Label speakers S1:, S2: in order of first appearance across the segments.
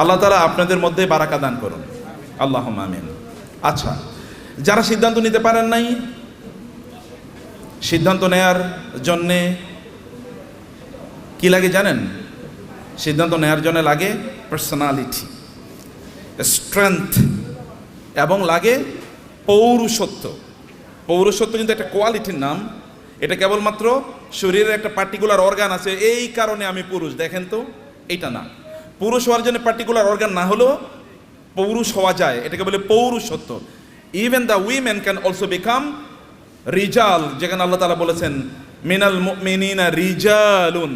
S1: আল্লাহ তাআলা আপনাদের মধ্যে বারাকা দান করুন, আল্লাহুম্মা আমিন। আচ্ছা, যারা সিদ্ধান্ত নিতে পারেন নাই, সিদ্ধান্ত নেয়ার জন্যে কি লাগে জানেন? সিদ্ধান্ত নেয়ার জন্য লাগে পার্সোনালিটি, স্ট্রেংথ, এবং লাগে পৌরুষত্ব। পৌরুষত্ব কিন্তু একটা কোয়ালিটির নাম। এটা কেবলমাত্র শরীরের একটা পার্টিকুলার অর্গান আছে, এই কারণে আমি পুরুষ, দেখেন তো, এটা না। পুরুষ হওয়ার জন্য পার্টিকুলার অর্গান না হলেও পৌরুষ হওয়া যায়, এটাকে বলে পৌরুষত্ব। Even the women can also become রিজাল, যেখানে আল্লাহ তাআলা বলেছেন মিনাল মুমিনিনা রিজালুন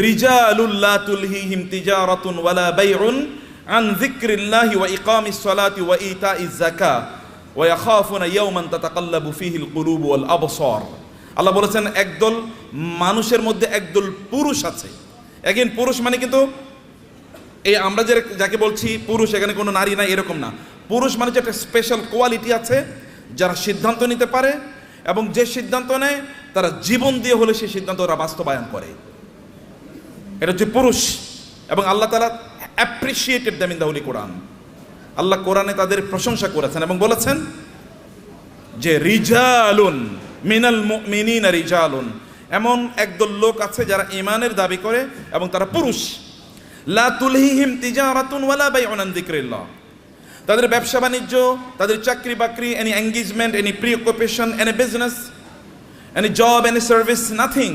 S1: রিজালুল লা তুলহিহিম তিজারাতুন ওয়ালা বাইউন আন যিকরিল্লাহি ওয়া ইকামিস সালাতি ওয়া ইতাইজ যাকাত ওয়া ইয়াখাফুনা ইয়াওমান তাতাকাল্লাবু ফীহিল কুলুবু ওয়াল আবসার। আল্লাহ বলেছেন একদল মানুষের মধ্যে একদল পুরুষ আছে। এগেন পুরুষ মানে কিন্তু এই আমরা যাকে বলছি পুরুষ, এখানে কোনো নারী নাই এরকম না। পুরুষ মানে যে একটা স্পেশাল কোয়ালিটি আছে, যারা সিদ্ধান্ত নিতে পারে এবং যে সিদ্ধান্ত নেয় তারা জীবন দিয়ে হলে সেই সিদ্ধান্ত ওরা বাস্তবায়ন করে, এটা হচ্ছে পুরুষ। এবং আল্লাহ তাআলা appreciated them in the holy Quran. Allah কোরআনে তাদের প্রশংসা করেছেন এবং বলেছেন যে রিজালুন মিনাল মুমিনিনা রিজালুন, এমন একদল লোক আছে যারা ঈমানের দাবি করে এবং তারা পুরুষ। লা তুলহিহিম তিজারাতুন ওয়ালা বাইউন আন যিকরিল্লাহ, তাদের ব্যবসা বাণিজ্য, তাদের চাকরি বাকরি, any engagement, any preoccupation, any business, any job, any service, nothing,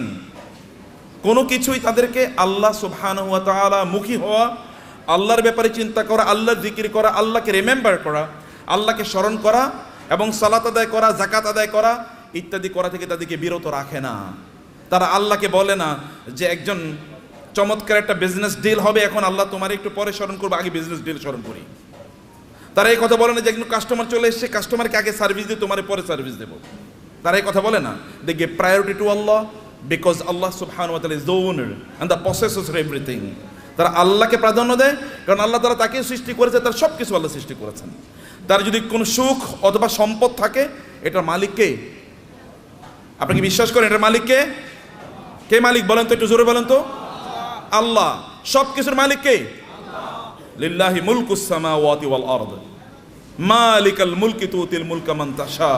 S1: কোনো কিছুই তাদেরকে আল্লাহ সুবহানাহু ওয়া তাআলা মুখী হওয়া, আল্লাহর ব্যাপারে চিন্তা করা, আল্লাহর জিকির করা, আল্লাহকে রিমেম্বার করা, আল্লাহকে স্মরণ করা এবং সালাত আদায় করা, যাকাত আদায় করা ইত্যাদি করা থেকে তাদেরকে বিরত রাখে না। তারা আল্লাহকে বলে না যে একজন চমৎকার একটা বিজনেস ডিল হবে, এখন আল্লাহ তোমার একটু পরে স্মরণ করবো, আগে বিজনেস ডিল স্মরণ করি। তারা এই কথা বলে না যে একজন কাস্টমার চলে এসছে, কাস্টমারকে আগে সার্ভিস দিয়ে তোমার পরে সার্ভিস দেবো। তারা এই কথা বলে না। They give priority to Allah because Allah সুবহানাহু ওয়া তাআলা is the owner and the possessor of everything. তারা আল্লাহকে প্রাধান্য দেয়, কারণ আল্লাহ তাআলা তাকে সৃষ্টি করেছে, তার সব কিছু আল্লাহ সৃষ্টি করেছেন। তার যদি কোনো সুখ অথবা সম্পদ থাকে, এটার মালিক কে? আপনি কি বিশ্বাস করেন এটার মালিক কে? কে মালিক বলেন তো, একটু জোরে বলেন তো। আল্লাহ। সব কিছুর মালিক কে? লিল্লাহি মুলকুস সামাওয়াতি ওয়াল আরদ মালিকাল মুলকি তুতিল মুলকা মান তাশা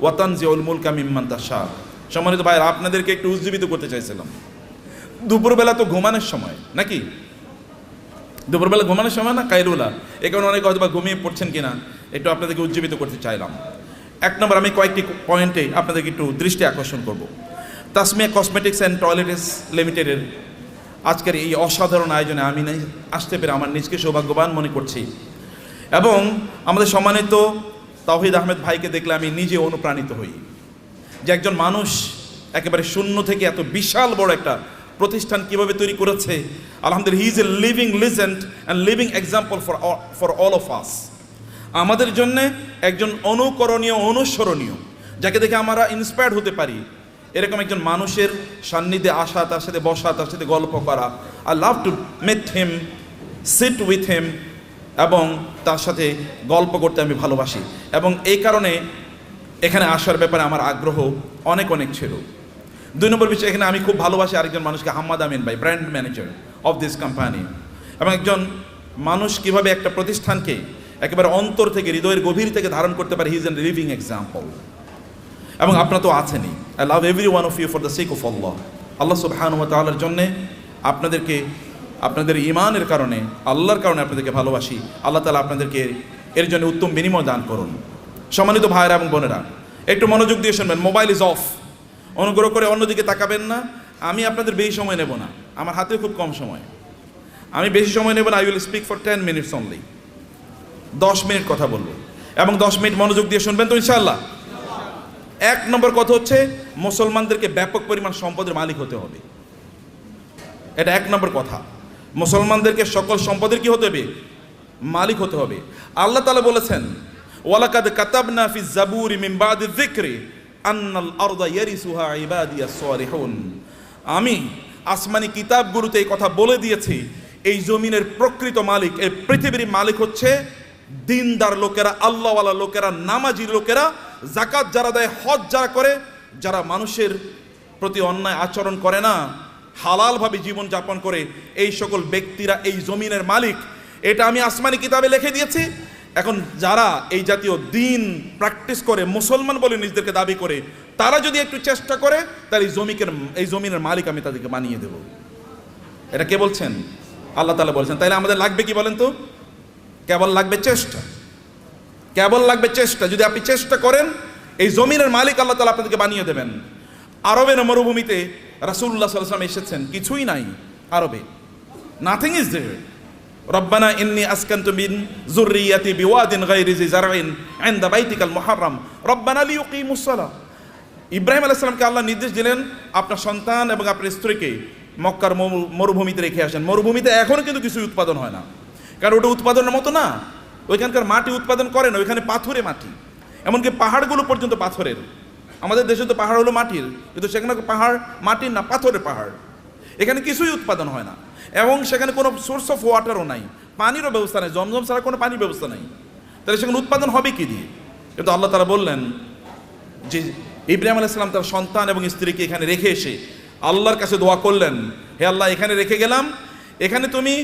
S1: ওয়া তানজিউল মুলকা মিম্মান তাশা। সম্মানিত ভাইরা, আপনাদেরকে একটু উজ্জীবিত করতে চাইছিলাম। দুপুরবেলা তো ঘুমানোর সময় নাকি? দুপুরবেলা ঘুমানোর সময় না কাইলুলা, এই কারণে অনেকে হয়তো বা ঘুমিয়ে পড়ছেন কিনা, একটু আপনাদেরকে উজ্জীবিত করতে চাইলাম। এক নম্বর, আমি কয়েকটি পয়েন্টে আপনাদেরকে একটু দৃষ্টি আকর্ষণ করব। তাসমিয়া কসমেটিক্স অ্যান্ড টয়লেটস লিমিটেডের আজকের এই অসাধারণ আয়োজনে আমি আসতে পেরে আমার নিজকে সৌভাগ্যবান মনে করছি, এবং আমাদের সম্মানিত তাওহীদ আহমেদ ভাইকে দেখলে আমি নিজে অনুপ্রাণিত হই যে একজন মানুষ একেবারে শূন্য থেকে এত বিশাল বড় একটা প্রতিষ্ঠান কিভাবে তৈরি করেছে। আলহামদুলিল্লাহ, হি is a living legend and living example for all of us. আমাদের জন্য একজন অনুকরণীয়, অনুসরণীয়, যাকে দেখে আমরা ইন্সপায়ার্ড হতে পারি, এরকম একজন মানুষের সান্নিধ্যে আসা, তার সাথে বসা, তার সাথে গল্প করা। I love to meet him, sit with him, এবং তার সাথে গল্প করতে আমি ভালোবাসি, এবং এই কারণে এখানে আসার ব্যাপারে আমার আগ্রহ অনেক অনেক ছিল। দুই নম্বর বিষয়, এখানে আমি খুব ভালোবাসি আরেকজন মানুষকে, হাম্মাদ আমিন ভাই, brand manager of this company. এবং একজন মানুষ কিভাবে একটা প্রতিষ্ঠানকে একেবারে অন্তর থেকে, হৃদয়ের গভীর থেকে ধারণ করতে পারে, he is a living example. এবং আপনারা তো আছেনই। I love every one of you for the sake of Allah. Allah সুবহানাহু ওয়া তাআলার জন্যে আপনাদেরকে, আপনাদের ঈমানের কারণে, আল্লাহর কারণে আপনাদেরকে ভালোবাসি। আল্লাহ তাআলা আপনাদেরকে এর জন্য উত্তম বিনিময় দান করুন। সম্মানিত ভাইয়েরা এবং বোনেরা, একটু মনোযোগ দিয়ে শুনবেন। মোবাইল ইজ অফ, অনুগ্রহ করে অন্যদিকে তাকাবেন না। আমি আপনাদের বেশি সময় নেব না, আমার হাতে খুব কম সময়, আমি বেশি সময় নেব না। I will speak for 10 minutes only. 10 minute কথা বলবো এবং 10 মিনিট মনোযোগ দিয়ে শুনবেন তো ইনশাআল্লাহ। এক নম্বর কথা হচ্ছে, মুসলমানদেরকে ব্যাপক পরিমাণ সম্পদের মালিক হতে হবে। এটা এক নম্বর কথা। মুসলমানদেরকে সকল সম্পদের কি হতে হবে? মালিক হতে হবে। আল্লাহ তাআলা বলেছেন, ওয়ালাকাদ কাতাবনা ফিজ জাবুরি মিন বাদি যিকরি আন্নাল আরদা ইয়ারিসুহা ইবাদিয়াস সালিহুন। আমি আসমানি কিতাবগুলোতে এই কথা বলে দিয়েছি, এই জমিনের প্রকৃত মালিক, এই পৃথিবীর মালিক হচ্ছে দিনদার লোকেরা, আল্লাহওয়ালা লোকেরা, নামাজি লোকেরা, যাকাত যারা দেয়, হজ যারা করে, যারা মানুষের প্রতি অন্যায় আচরণ করে না, হালালভাবে জীবন যাপন করে, এই সকল ব্যক্তিরা এই জমিনের মালিক। এটা আমি আসমানি কিতাবে লিখে দিয়েছি। এখন যারা এই জাতীয় দিন প্র্যাকটিস করে মুসলমান বলে নিজেদেরকে দাবি করে, তারা যদি একটু চেষ্টা করে তাহলে এই জমিনের মালিক আমি তাদেরকে বানিয়ে দেব। এটা কে বলছেন? আল্লাহ তাআলা বলছেন। তাইলে আমাদের লাগবে কি বলেন তো? কেবল লাগবে চেষ্টা, কেবল লাগবে চেষ্টা। যদি আপনি চেষ্টা করেন, এই জমিনের মালিক আল্লাহ তাআলা আপনাদেরকে বানিয়ে দেবেন। আরবের মরুভূমিতে রাসূলুল্লাহ সাল্লাল্লাহু আলাইহি ওয়াসাল্লাম এসেছেন, কিছুই নাই আরবে, নাথিং ইজ দেয়ার। রব্বানা ইন্নী আসকানতু মিন যুররিয়াতি বিওয়াদিন গায়রি জি জারইন ইনদা বাইতিকাল মুহাররম রব্বানা লিইয়ুকিমুস সালাহ। ইব্রাহিম আলাইহিস সালামকে আল্লাহ নির্দেশ দিলেন, আপনার সন্তান এবং আপনার স্ত্রীকে মক্কার মরুভূমিতে রেখে আসেন। মরুভূমিতে এখনো কিন্তু কিছুই উৎপাদন হয় না, কারণ ওটা উৎপাদনের মতো না। ওইখানকার মাটি উৎপাদন করে না, ওইখানে পাথুরে মাটি, এমনকি পাহাড়গুলো পর্যন্ত পাথরের। আমাদের দেশে তো পাহাড় হলো মাটির, কিন্তু সেখানে পাহাড় মাটির না, পাথরের পাহাড়। এখানে কিছুই উৎপাদন হয় না, এবং সেখানে কোনো সোর্স অফ ওয়াটারও নাই, পানিরও ব্যবস্থা নেই, জমজম ছাড়া কোনো পানির ব্যবস্থা নেই। তাহলে সেখানে উৎপাদন হবে কি দিয়ে? কিন্তু আল্লাহ তাআলা বললেন যে ইব্রাহিম আলাইহিস সালাম তার সন্তান এবং স্ত্রীকে এখানে রেখে এসে আল্লাহর কাছে দোয়া করলেন, হে আল্লাহ, এখানে রেখে গেলাম, এখানে তুমি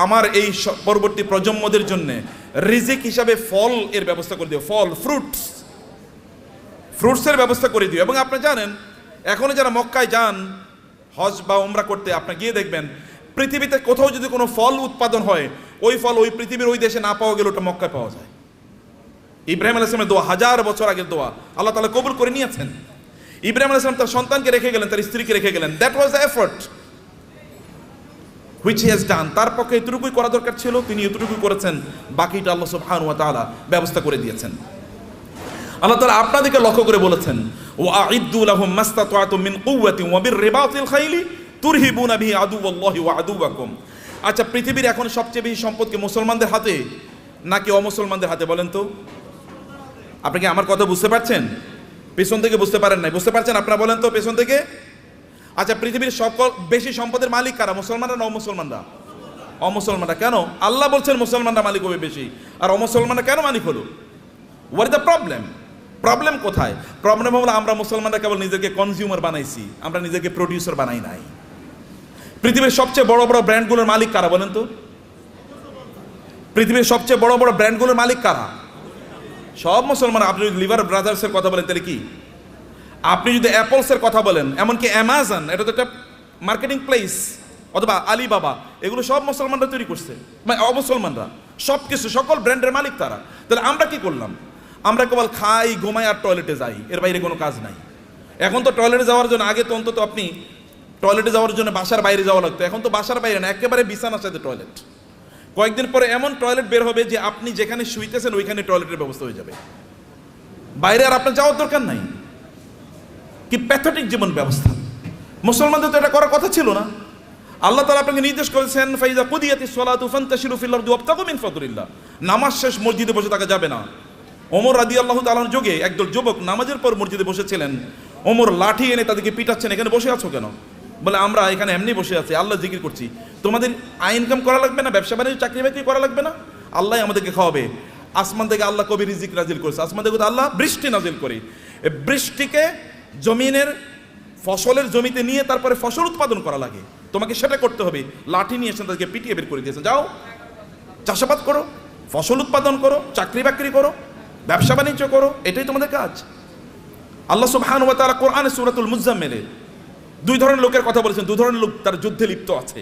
S1: আমার এই পরবর্তী প্রজন্মদের জন্য রিজিক হিসাবে ফল এর ব্যবস্থা করে দিও, ফল, ফ্রুটসের ব্যবস্থা করে দিও। এবং আপনি জানেন, এখনো যারা মক্কায় যান হজ বা উমরা করতে, আপনি গিয়ে দেখবেন পৃথিবীতে কোথাও যদি কোনো ফল উৎপাদন হয়, ওই ফল ওই পৃথিবীর ওই দেশে না পাওয়া গেলে ওটা মক্কায় পাওয়া যায়। ইব্রাহিম আলাইহিস সালামের দোয়া, 1000 বছর আগের দোয়া, আল্লাহ তাআলা কবুল করে নিয়েছেন। ইব্রাহিম আলাইহিস সালাম তার সন্তানকে রেখে গেলেন, তার স্ত্রীকে রেখে গেলেন। That was the effort which he has done. তার পক্ষে এতটুকুই করা দরকার ছিল, তিনি এতটুকুই করেছেন, বাকিটা আল্লাহ সুবহানাহু ওয়া তাআলা ব্যবস্থা করে দিয়েছেন। আল্লাহ তাআলা আপনাদেরকে লক্ষ্য করে বলেছেন, ওয়াইদ্দু লাহুম মাসতাতাতুম মিন কুওয়াতিন ওয়া বিররিবাতিল খাইলি তুরহিবুনা বিহি আদুওয়াল্লাহি ওয়া আদুওয়াকুম। আচ্ছা, পৃথিবীর এখন সবচেয়ে বেশি সম্পদ কি মুসলমানদের হাতে নাকি অমুসলমানদের হাতে বলেন তো? আপনি কি আমার কথা বুঝতে পারছেন? পেছন থেকে বুঝতে পারেন নাই, বুঝতে পারছেন আপনারা বলেন তো পেছন থেকে? আচ্ছা, পৃথিবীর সকল বেশি সম্পদের মালিক কারা, মুসলমানরা না অমুসলমানরা? অমুসলমানরা। কেন? আল্লাহ বলছেন মুসলমানরা মালিক হবে বেশি, আর অমুসলমানরা কেন মালিক হলো? What is the problem? Problem কোথায়? প্রবলেম হলো আমরা মুসলমানরা কেবল নিজেকে কনজিউমার বানাইছি, আমরা নিজেকে প্রডিউসার বানাই নাই। পৃথিবীর সবচেয়ে বড় বড় ব্র্যান্ডগুলোর মালিক কারা বলেন তো? পৃথিবীর সবচেয়ে বড় বড় ব্র্যান্ডগুলোর মালিক কারা? সব মুসলমান। আপনি যদি লিভার ব্রাদার্সের কথা বলেন তাহলে কি? আপনি যদি অ্যাপলসের কথা বলেন, এমনকি অ্যামাজন, এটা তো একটা মার্কেটিং প্লেস, অথবা আলিবাবা, এগুলো সব মুসলমানরা তৈরি করছে, মানে অমুসলমানরা। সব কিছু, সকল ব্র্যান্ডের মালিক তারা। তাহলে আমরা কি করলাম? আমরা কেবল খাই, ঘুমাই আর টয়লেটে যাই, এর বাইরে কোনো কাজ নাই। এখন তো টয়লেটে যাওয়ার জন্য, আগে তো অন্তত আপনি টয়লেটে যাওয়ার জন্য বাসার বাইরে যাওয়া লাগতো, এখন তো বাসার বাইরে না, একেবারে বিছানার সাথে টয়লেট। কয়েকদিন পরে এমন টয়লেট বের হবে যে আপনি যেখানে শুইতেছেন ওইখানে টয়লেটের ব্যবস্থা হয়ে যাবে, বাইরে আর আপনার যাওয়ার দরকার নাই। কি প্যাথেটিক জীবন ব্যবস্থা! মুসলমানদের তো এটা করার কথা ছিল না। আল্লাহ তাআলা আপনাকে নির্দেশ করেছেন, ফাইজা কুদিয়াতিস সালাতু ফান্তাশিরু ফিল আরদি ওয়াবতাগু মিন ফাদলিল্লাহ। নামাজ শেষ মসজিদে বসে থাকা যাবে না। ওমর রাদিয়াল্লাহু তাআলার যুগে একদল যুবক নামাজের পর মসজিদে বসেছিলেন, ওমর লাঠি এনে তাদেরকে পিটাচ্ছেন, এখানে বসে আছো কেন? বলে, আমরা এখানে এমনি বসে আছি, আল্লাহ জিকির করছি। তোমাদের আয় ইনকাম করা লাগবে না, ব্যবসা বাণিজ্য, চাকরি বাকরি করা লাগবে না, আল্লাহ আমাদেরকে খাওয়াবে। আসমান থেকে আল্লাহ কবি রিজিক নাজিল করেছে, আসমান থেকে আল্লাহ বৃষ্টি নাজিল করে। এই বৃষ্টিকে জমিনের ফসলের জমিতে নিয়ে তারপরে ফসল উৎপাদন করা লাগে, তোমাকে সেটা করতে হবে। লাঠি নিয়ে এসে তাদেরকে পিটিয়ে বের করে দিয়েছেন, যাও চাষাবাদ করো, ফসল উৎপাদন করো, চাকরি বাকরি করো, ব্যবসা বাণিজ্য করো, এটাই তোমাদের কাজ। আল্লাহ সুবহানাহু ওয়া তাআলা কোরআনে সূরাতুল মুজাম্মিলে দুই ধরনের লোকের কথা বলেছেন। দুই ধরনের লোক তারা যুদ্ধে লিপ্ত আছে।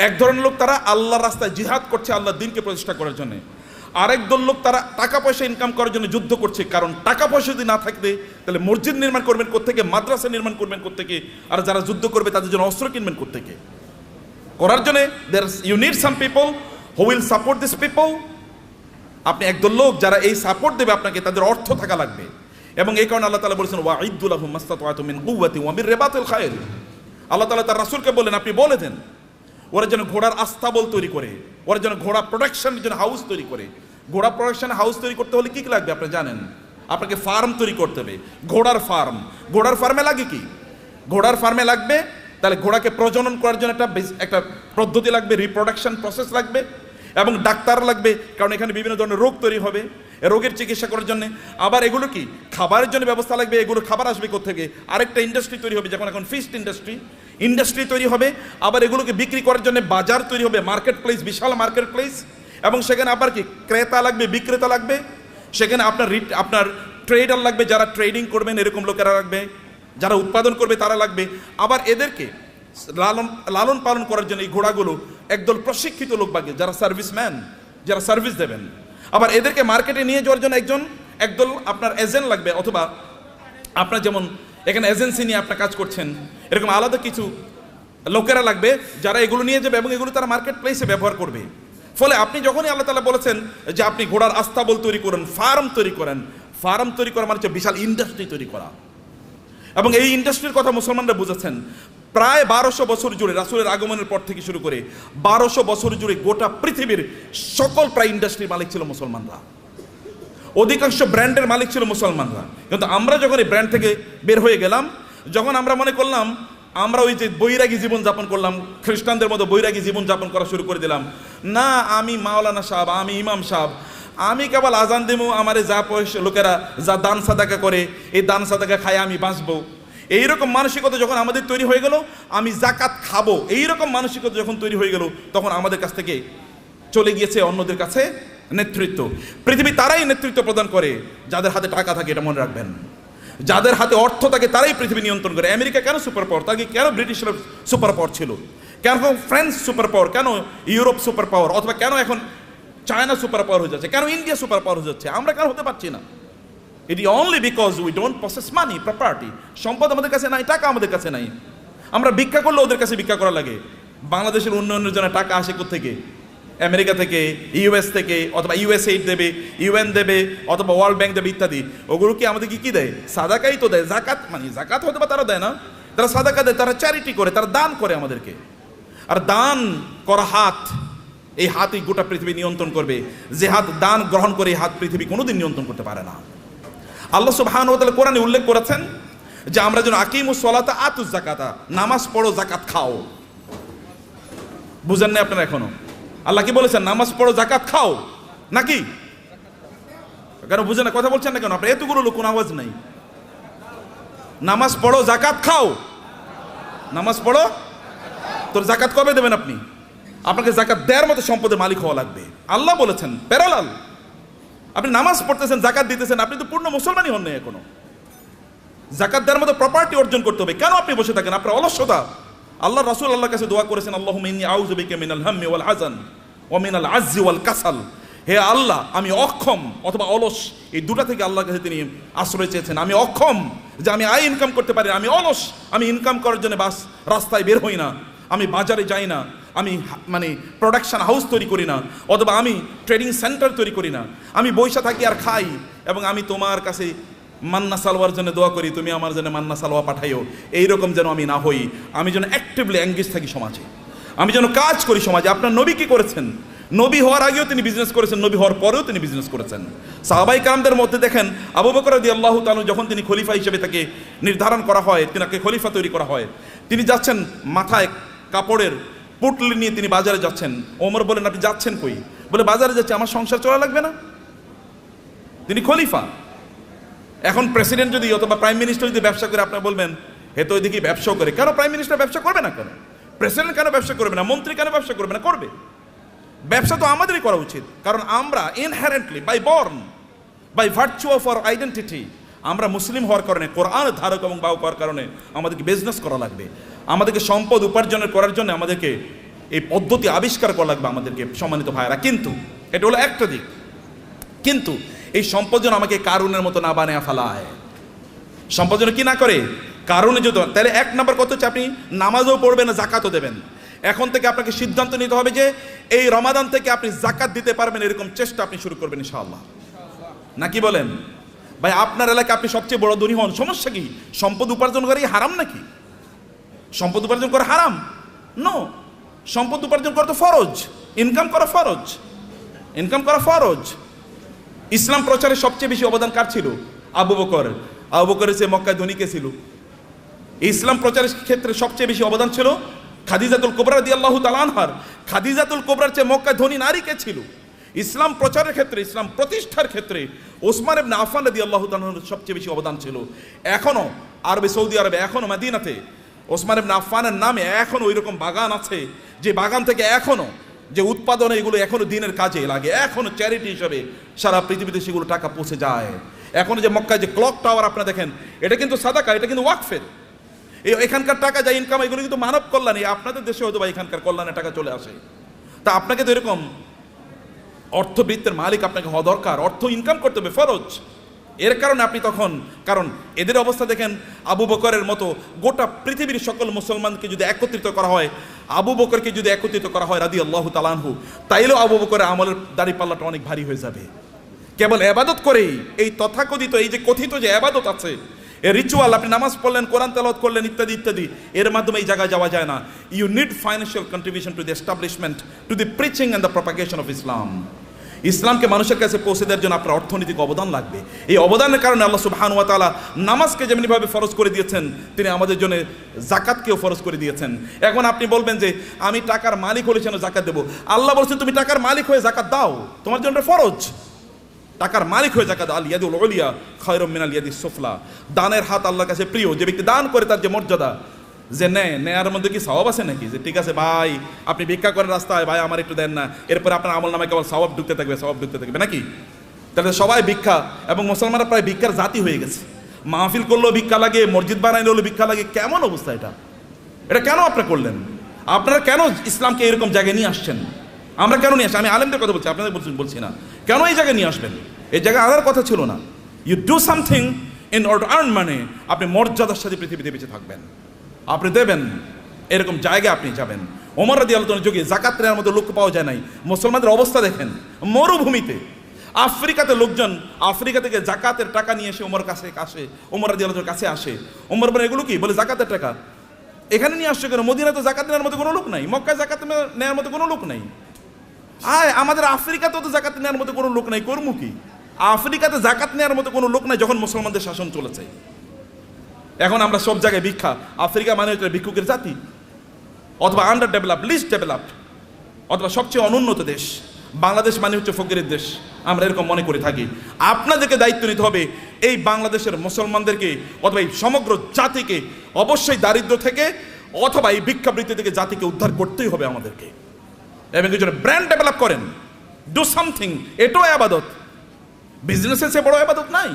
S1: এক ধরনের লোক তারা আল্লাহর রাস্তায় জিহাদ করছে আল্লাহর দ্বীনকে প্রতিষ্ঠা করার জন্য। আরেক দল লোক তারা টাকা পয়সা ইনকাম করার জন্য যুদ্ধ করছে, কারণ টাকা পয়সা যদি না থাকবে তাহলে মসজিদ নির্মাণ করবেন কোত্থেকে, মাদ্রাসা নির্মাণ করবেন কোত্থেকে, আর যারা যুদ্ধ করবে তাদের জন্য অস্ত্র কিনবেন কোত্থেকে। করার জন্য you need some people who will support this people. আপনি একদল লোক যারা এই সাপোর্ট দেবে আপনাকে, তাদের অর্থ থাকা লাগবে। এবং এই কারণে আল্লাহ তাআলা বলেছেন, ওয়াইদ্দু লাহুম মাসতাতাতু মিন কুওয়াতিন ওয়া বিররিবাতিল খাইল। আল্লাহ তাআলা তার রাসূলকে বললেন, আপনি বলে দেন ওরা যেন ঘোড়ার আস্তাবল তৈরি করে, ওরা যেন ঘোড়া প্রোডাকশনের জন্য হাউস তৈরি করে। ঘোড়া প্রোডাকশন হাউস তৈরি করতে হলে কি কি লাগবে আপনি জানেন? আপনাকে ফার্ম তৈরি করতে হবে, ঘোড়ার ফার্ম। ঘোড়ার ফার্মে লাগে কি? ঘোড়ার ফার্মে লাগবে, তাহলে ঘোড়াকে প্রজনন করার জন্য একটা পদ্ধতি লাগবে, রিপ্রোডাকশন প্রসেস লাগবে, এবং ডাক্তার লাগবে, কারণ এখানে বিভিন্ন ধরনের রোগ তৈরি হবে, রোগের চিকিৎসা করার জন্য। আবার এগুলো কি খাবারের জন্য ব্যবস্থা লাগবে, এগুলো খাবার আসবে কোথা থেকে? আরেকটা ইন্ডাস্ট্রি তৈরি হবে, যেমন এখন ফিশ ইন্ডাস্ট্রি। ইন্ডাস্ট্রি তৈরি হবে, আবার এগুলোকে বিক্রি করার জন্য বাজার তৈরি হবে, মার্কেট প্লেস, বিশাল মার্কেট প্লেস, এবং সেখানে আবার কি ক্রেতা লাগবে, বিক্রেতা লাগবে, সেখানে আপনার ট্রেডার লাগবে, যারা ট্রেডিং করবেন এরকম লোকেরা লাগবে, যারা উৎপাদন করবে তারা লাগবে, আবার এদেরকে লালন পালন করার জন্য এই ঘোড়াগুলো একদল প্রশিক্ষিত লোক লাগবে, যারা সার্ভিসম্যান, যারা সার্ভিস দেবেন, আবার এদেরকে মার্কেটে নিয়ে যাওয়ার জন্য একদল আপনার এজেন্ট লাগবে, অথবা আপনার যেমন এখানে এজেন্সি নিয়ে আপনার কাজ করছেন এরকম আলাদা কিছু লোকেরা লাগবে যারা এগুলো নিয়ে যাবে এবং এগুলো তারা মার্কেট প্লেসে ব্যবহার করবে। ফলে আপনি যখনই আল্লাহ তাআলা বলেছেন যে আপনি ঘোড়ার আস্তাবল তৈরি করেন, ফার্ম তৈরি করেন, ফার্ম তৈরি করা মানে হচ্ছে বিশাল ইন্ডাস্ট্রি তৈরি করা, এবং এই ইন্ডাস্ট্রির কথা মুসলমানরা বুঝেছেন। প্রায় 1200 বছর জুড়ে রাসূলের আগমনের পর থেকে শুরু করে 1200 বছর জুড়ে গোটা পৃথিবীর সকল প্রায় ইন্ডাস্ট্রির মালিক ছিল মুসলমানরা, অধিকাংশ ব্র্যান্ডের মালিক ছিল মুসলমানরা। কিন্তু আমরা যখন এই ব্র্যান্ড থেকে বের হয়ে গেলাম, যখন আমরা মনে করলাম আমরা ওই যে বৈরাগী জীবনযাপন করলাম, খ্রিস্টানদের মতো বৈরাগী জীবনযাপন করা শুরু করে দিলাম, না আমি মাওলানা সাহেব, আমি ইমাম সাহেব, আমি কেবল আজান দেবো, আমার যা পয়সা লোকেরা যা দান সাদাকা করে এই দান সাদাকা খায় আমি বাঁচবো, এইরকম মানসিকতা যখন আমাদের তৈরি হয়ে গেল, আমি জাকাত খাবো এইরকম মানসিকতা যখন তৈরি হয়ে গেল, তখন আমাদের কাছ থেকে চলে গিয়েছে অন্যদের কাছে নেতৃত্ব। পৃথিবী তারাই নেতৃত্ব প্রদান করে যাদের হাতে টাকা থাকে, এটা মনে রাখবেন। যাদের হাতে অর্থ থাকে তারাই পৃথিবী নিয়ন্ত্রণ করে। আমেরিকা কেন সুপার পাওয়ার? তাকে কেন ব্রিটিশরা সুপার পাওয়ার ছিল? কেন ফ্রান্স সুপার পাওয়ার? কেন ইউরোপ সুপার পাওয়ার? অথবা কেন এখন চায়না সুপার পাওয়ার হয়ে যাচ্ছে? কেন ইন্ডিয়া সুপার পাওয়ার হয়ে যাচ্ছে? আমরা কেন হতে পারছি না? It is only because we don't possess money, property, সম্পদ আমাদের কাছে নাই, টাকা আমাদের কাছে নাই। আমরা ভিক্ষা করলে ওদের কাছে ভিক্ষা করা লাগে। বাংলাদেশের উন্নয়নের জন্য টাকা আসে কোত্থেকে? আমেরিকা থেকে, ইউএস থেকে, অথবা ইউএসএইড দেবে, ইউএন দেবে, অথবা ওয়ার্ল্ড ব্যাংক দেবে ইত্যাদি। ওগুলো কি আমাদেরকে কি দেয়? সাদাকাই তো দেয়। জাকাত মানে জাকাত হয়তো বা তারা দেয় না, তারা সাদাকা দেয়, তারা চ্যারিটি করে, তারা দান করে আমাদেরকে। আর দান করা হাত, এই হাতই গোটা পৃথিবী নিয়ন্ত্রণ করবে। যে হাত দান গ্রহণ করে এই হাত পৃথিবী কোনোদিন নিয়ন্ত্রণ করতে পারে না। আল্লাহ সুবহানাহু ওয়া তাআলা কোরআনে উল্লেখ করেছেন যে আমরা যেন আকিমুস সালাতা আতুজ যাকাতা, নামাজ পড়ো জাকাত খাও। বুঝেন না আপনারা এখনো? আল্লাহ কি বলেছেন? নামাজ পড়ো জাকাত খাও, নাকি? কেন বুঝেন না? কথা বলছেন না কেন? আপনার এতগুলো লোক, কোনো আওয়াজ নাই। নামাজ পড়ো জাকাত খাও, নামাজ পড়ো। তোর জাকাত কবে দেবেন আপনি? আপনাকে জাকাত দেওয়ার মতো সম্পদের মালিক হওয়া লাগবে। আল্লাহ বলেছেন প্যারালাল। আপনি নামাজ পড়তেছেন, জাকাত দিতেছেন, আপনি তো পূর্ণ মুসলমানই হন নাই এখনো। জাকাত দেওয়ার মতো প্রপার্টি অর্জন করতে হবে। কেন আপনি বসে থাকেন? আপনার অলসতা। আল্লাহ রাসূল আল্লাহর কাছে দোয়া করেছেন, আল্লাহুম্মা ইন্নী আউযু বিকা মিনাল হাম্মি ওয়াল হাযান ওয়া মিনাল আজজি ওয়াল কাসাল। হে আল্লাহ, আমি অক্ষম অথবা অলস, এই দুটা থেকে আল্লাহর কাছে তিনি আশ্রয় চেয়েছেন। আমি অক্ষম যে আমি আয় ইনকাম করতে পারি, আমি অলস, আমি ইনকাম করার জন্য বাস রাস্তায় বের হই না, আমি বাজারে যাই না, আমি মানে প্রোডাকশন হাউস তৈরি করি না, অথবা আমি ট্রেডিং সেন্টার তৈরি করি না, আমি বৈশা থাকি আর খাই, এবং আমি তোমার কাছে মান্না সালোয়ার জন্য দোয়া করি, তুমি আমার জন্য মান্না সালোয়া পাঠাইও। এইরকম যেন আমি না হই। আমি যেন অ্যাক্টিভলি এঙ্গেজ থাকি সমাজে, আমি যেন কাজ করি সমাজে। আপনার নবী কি করেছেন? নবী হওয়ার আগেও তিনি বিজনেস করেছেন, নবী হওয়ার পরেও তিনি বিজনেস করেছেন। সাহাবায়ে কেরামদের মধ্যে দেখেন, আবু বকর রাদিয়াল্লাহু তাআলা যখন তিনি খলিফা হিসেবে তাকে নির্ধারণ করা হয়, তিনাকে খলিফা তৈরি করা হয়, তিনি যাচ্ছেন মাথায় কাপড়ের পুটলি নিয়ে তিনি বাজারে যাচ্ছেন। ওমর বলেন, আপনি যাচ্ছেন কই? বলে, বাজারে যাচ্ছে, আমার সংসার চলা লাগবে না? তিনি খলিফা। এখন প্রেসিডেন্ট যদি অথবা প্রাইম মিনিস্টার যদি ব্যবসা করে, আপনারা বলবেন হে তো ওইদিকে ব্যবসাও করে। কেন প্রাইম মিনিস্টার ব্যবসা করবে না? কেন প্রেসিডেন্ট কেন ব্যবসা করবে না? মন্ত্রী কেন ব্যবসা করবে না? করবে। ব্যবসা তো আমাদেরই করা উচিত, কারণ আমরা inherently by born, by virtue of our identity, আমরা মুসলিম হওয়ার কারণে, কোরআন ধারক এবং বাহক হওয়ার কারণে আমাদেরকে বিজনেস করা লাগবে। আমাদেরকে সম্পদ উপার্জনের করার জন্য আমাদেরকে এই পদ্ধতি আবিষ্কার করা লাগবে আমাদেরকে, সম্মানিত ভাইরা। কিন্তু এটা হলো একটা দিক। কিন্তু এই সম্পদ যেন আমাকে কারুনের মতো না বানিয়ে ফেলায়। সম্পদ যেন কি না করে? কারণে যদি, তাহলে এক নম্বর কথা হচ্ছে আপনি নামাজও পড়বেন না, জাকাতও দেবেন। এখন থেকে আপনাকে সিদ্ধান্ত নিতে হবে যে এই রমাদান থেকে আপনি জাকাত দিতে পারবেন, এরকম চেষ্টা আপনি শুরু করবেন ইনশাআল্লাহ। নাকি বলেন? ভাই আপনার এলাকায় আপনি সবচেয়ে বড় ধনী হন, সমস্যা কি? সম্পদ উপার্জন করে হারাম নাকি? সম্পদ উপার্জন করা হারাম? নো, সম্পদ উপার্জন করা তো ফরজ, ইনকাম করা ফরজ, ইনকাম করা ফরজ। ইসলাম প্রচারে সবচেয়ে বেশি অবদান কার ছিল? আবু বকর। আবু বকরের চেয়ে মক্কায় ধনী কে ছিল? ইসলাম প্রচারের ক্ষেত্রে সবচেয়ে বেশি অবদান ছিল খাদিজাতুল কুবরা রাদিয়াল্লাহু তাআলা আনহার। খাদিজাতুল কুবরার চেয়ে মক্কায় ধনী নারী কে ছিল? ইসলাম প্রচারের ক্ষেত্রে, ইসলাম প্রতিষ্ঠার ক্ষেত্রে ওসমান ইবনে আফফান রাদিয়াল্লাহু তাআলার সবচেয়ে বেশি অবদান ছিল। এখনো আরবে, সৌদি আরবে, এখনো মদিনাতে ওসমান ইবনে আফফানের নামে এখন ওই রকম বাগান আছে, যে বাগান থেকে এখনো যে উৎপাদন এগুলো এখনো দিনের কাজে লাগে, এখনো চ্যারিটি হিসেবে সারা পৃথিবীতে সেগুলো টাকা পৌঁছে যায়। এখন যে মক্কায় যে ক্লক টাওয়ার আপনারা দেখেন, এটা কিন্তু সাদাকা, এটা কিন্তু ওয়াকফের। এখানকার টাকা যা ইনকাম এগুলো কিন্তু মানব কল্যাণে, আপনাদের দেশে হয়তো বা এখানকার কল্যাণের টাকা চলে আসে। তা আপনাকে তো এরকম অর্থবৃত্তের মালিক আপনাকে হওয়া দরকার, অর্থ ইনকাম করতে হবে, ফরজ। এর কারণে আপনি তখন, কারণ এদের অবস্থা দেখেন, আবু বকরের মতো গোটা পৃথিবীর সকল মুসলমানকে যদি একত্রিত করা হয়, আবু বকরকে যদি একত্রিত করা হয় রাদিয়াল্লাহু তাআলা আনহু, তাইলেও আবু বকরের আমলের দাড়িপাল্লাটা অনেক ভারী হয়ে যাবে। কেবল এবাদত করেই, এই তথাকথিত এই যে কথিত যে এবাদত আছে, এ রিচুয়াল, আপনি নামাজ পড়লেন, কোরআন তেলাওয়াত করলেন, ইত্যাদি ইত্যাদি, এর মাধ্যমে এই জায়গায় যাওয়া যায় না। You need financial contribution to the establishment, to the preaching and the propagation of Islam. ইসলামকে মানুষের কাছে পৌঁছে দেওয়ার জন্য আপনার অর্থনৈতিক অবদান লাগবে। এই অবদানের কারণে আল্লাহ সুবহানাহু ওয়া তাআলা নামাজকে যেমনিভাবে ফরজ করে দিয়েছেন, তিনি আমাদের জন্য জাকাতকেও ফরজ করে দিয়েছেন। এখন আপনি বলবেন যে আমি টাকার মালিক হলে যেন জাকাত দেবো। আল্লাহ বলছেন তুমি টাকার মালিক হয়ে জাকাত দাও, তোমার জন্য ফরজ। টাকার মালিক হয়ে জাকাত, আল ইয়াদুল উলিয়া খায়রুম মিনাল ইয়াদিস সুফলা। দানের হাত আল্লাহর কাছে প্রিয়। যে ব্যক্তি দান করে তার যে মর্যাদা, যে নেয়ার মধ্যে কি সওয়াব আছে নাকি? যে ঠিক আছে ভাই আপনি ভিক্ষা করেন রাস্তায়, ভাই আমার একটু দেন না, এরপরে আপনার আমল নামায় কেবল সওয়াব ঢুকতে থাকবে, সওয়াব ঢুকতে থাকবে নাকি? তাহলে সবাই ভিক্ষা, এবং মুসলমানরা প্রায় ভিক্ষার জাতি হয়ে গেছে। মাহফিল করলেও ভিক্ষা লাগে, মসজিদ বানাইলেও ভিক্ষা লাগে। কেমন অবস্থা এটা? এটা কেন আপনারা করলেন? আপনারা কেন ইসলামকে এরকম জায়গায় নিয়ে আসছেন? আমরা কেন নিয়ে আসছি? আমি আলেমদের কথা বলছি, আপনাদের বলছি না। কেন এই জায়গায় নিয়ে আসবেন? এই জায়গায় আনার কথা ছিল না। You do something in order to earn money. আপনি মর্যাদার সাথে পৃথিবীতে বেঁচে থাকবেন, আপনি দেবেন, এরকম জায়গায় আপনি যাবেন। ওমর রাদিয়াল্লাহু তাআলার যুগে জাকাত নেওয়ার মতো লোক পাওয়া যায় নাই। মুসলমানদের অবস্থা দেখেন, মরুভূমিতে আফ্রিকাতে লোকজন আফ্রিকা থেকে জাকাতের টাকা নিয়ে এসে ওমর কাছে আসে, ওমর রাদিয়াল্লাহু তাআলার কাছে আসে। ওমর বলে এগুলো কি? বলে জাকাতের টাকা। এখানে নিয়ে আসছে কেন? মদিনায় তো জাকাত নেওয়ার মতো কোনো লোক নাই, মক্কায় জাকাত নেওয়ার মতো কোনো লোক নাই। আমাদের আফ্রিকাতেও তো জাকাত নেওয়ার মতো কোনো লোক নাই, কর্ম কি? আফ্রিকাতে জাকাত নেওয়ার মতো কোনো লোক নাই যখন মুসলমানদের শাসন চলেছে। এখন আমরা সব জায়গায় ভিক্ষা। আফ্রিকা মানে হচ্ছে ভিক্ষুকের জাতি, অথবা আন্ডার ডেভেলপ, লিস্ট ডেভেলপড, অথবা সবচেয়ে অনুন্নত দেশ। বাংলাদেশ মানে হচ্ছে ফকিরের দেশ, আমরা এরকম মনে করে থাকি। আপনাদেরকে দায়িত্ব নিতে হবে এই বাংলাদেশের মুসলমানদেরকে, অথবা এই সমগ্র জাতিকে অবশ্যই দারিদ্র থেকে অথবা এই ভিক্ষাবৃত্তি থেকে জাতিকে উদ্ধার করতেই হবে আমাদেরকে। এবং এই জন্য ব্র্যান্ড ডেভেলপ করেন, ডু সামথিং। এটাও আবাদত। বিজনেসের সে বড় আবাদত নাই।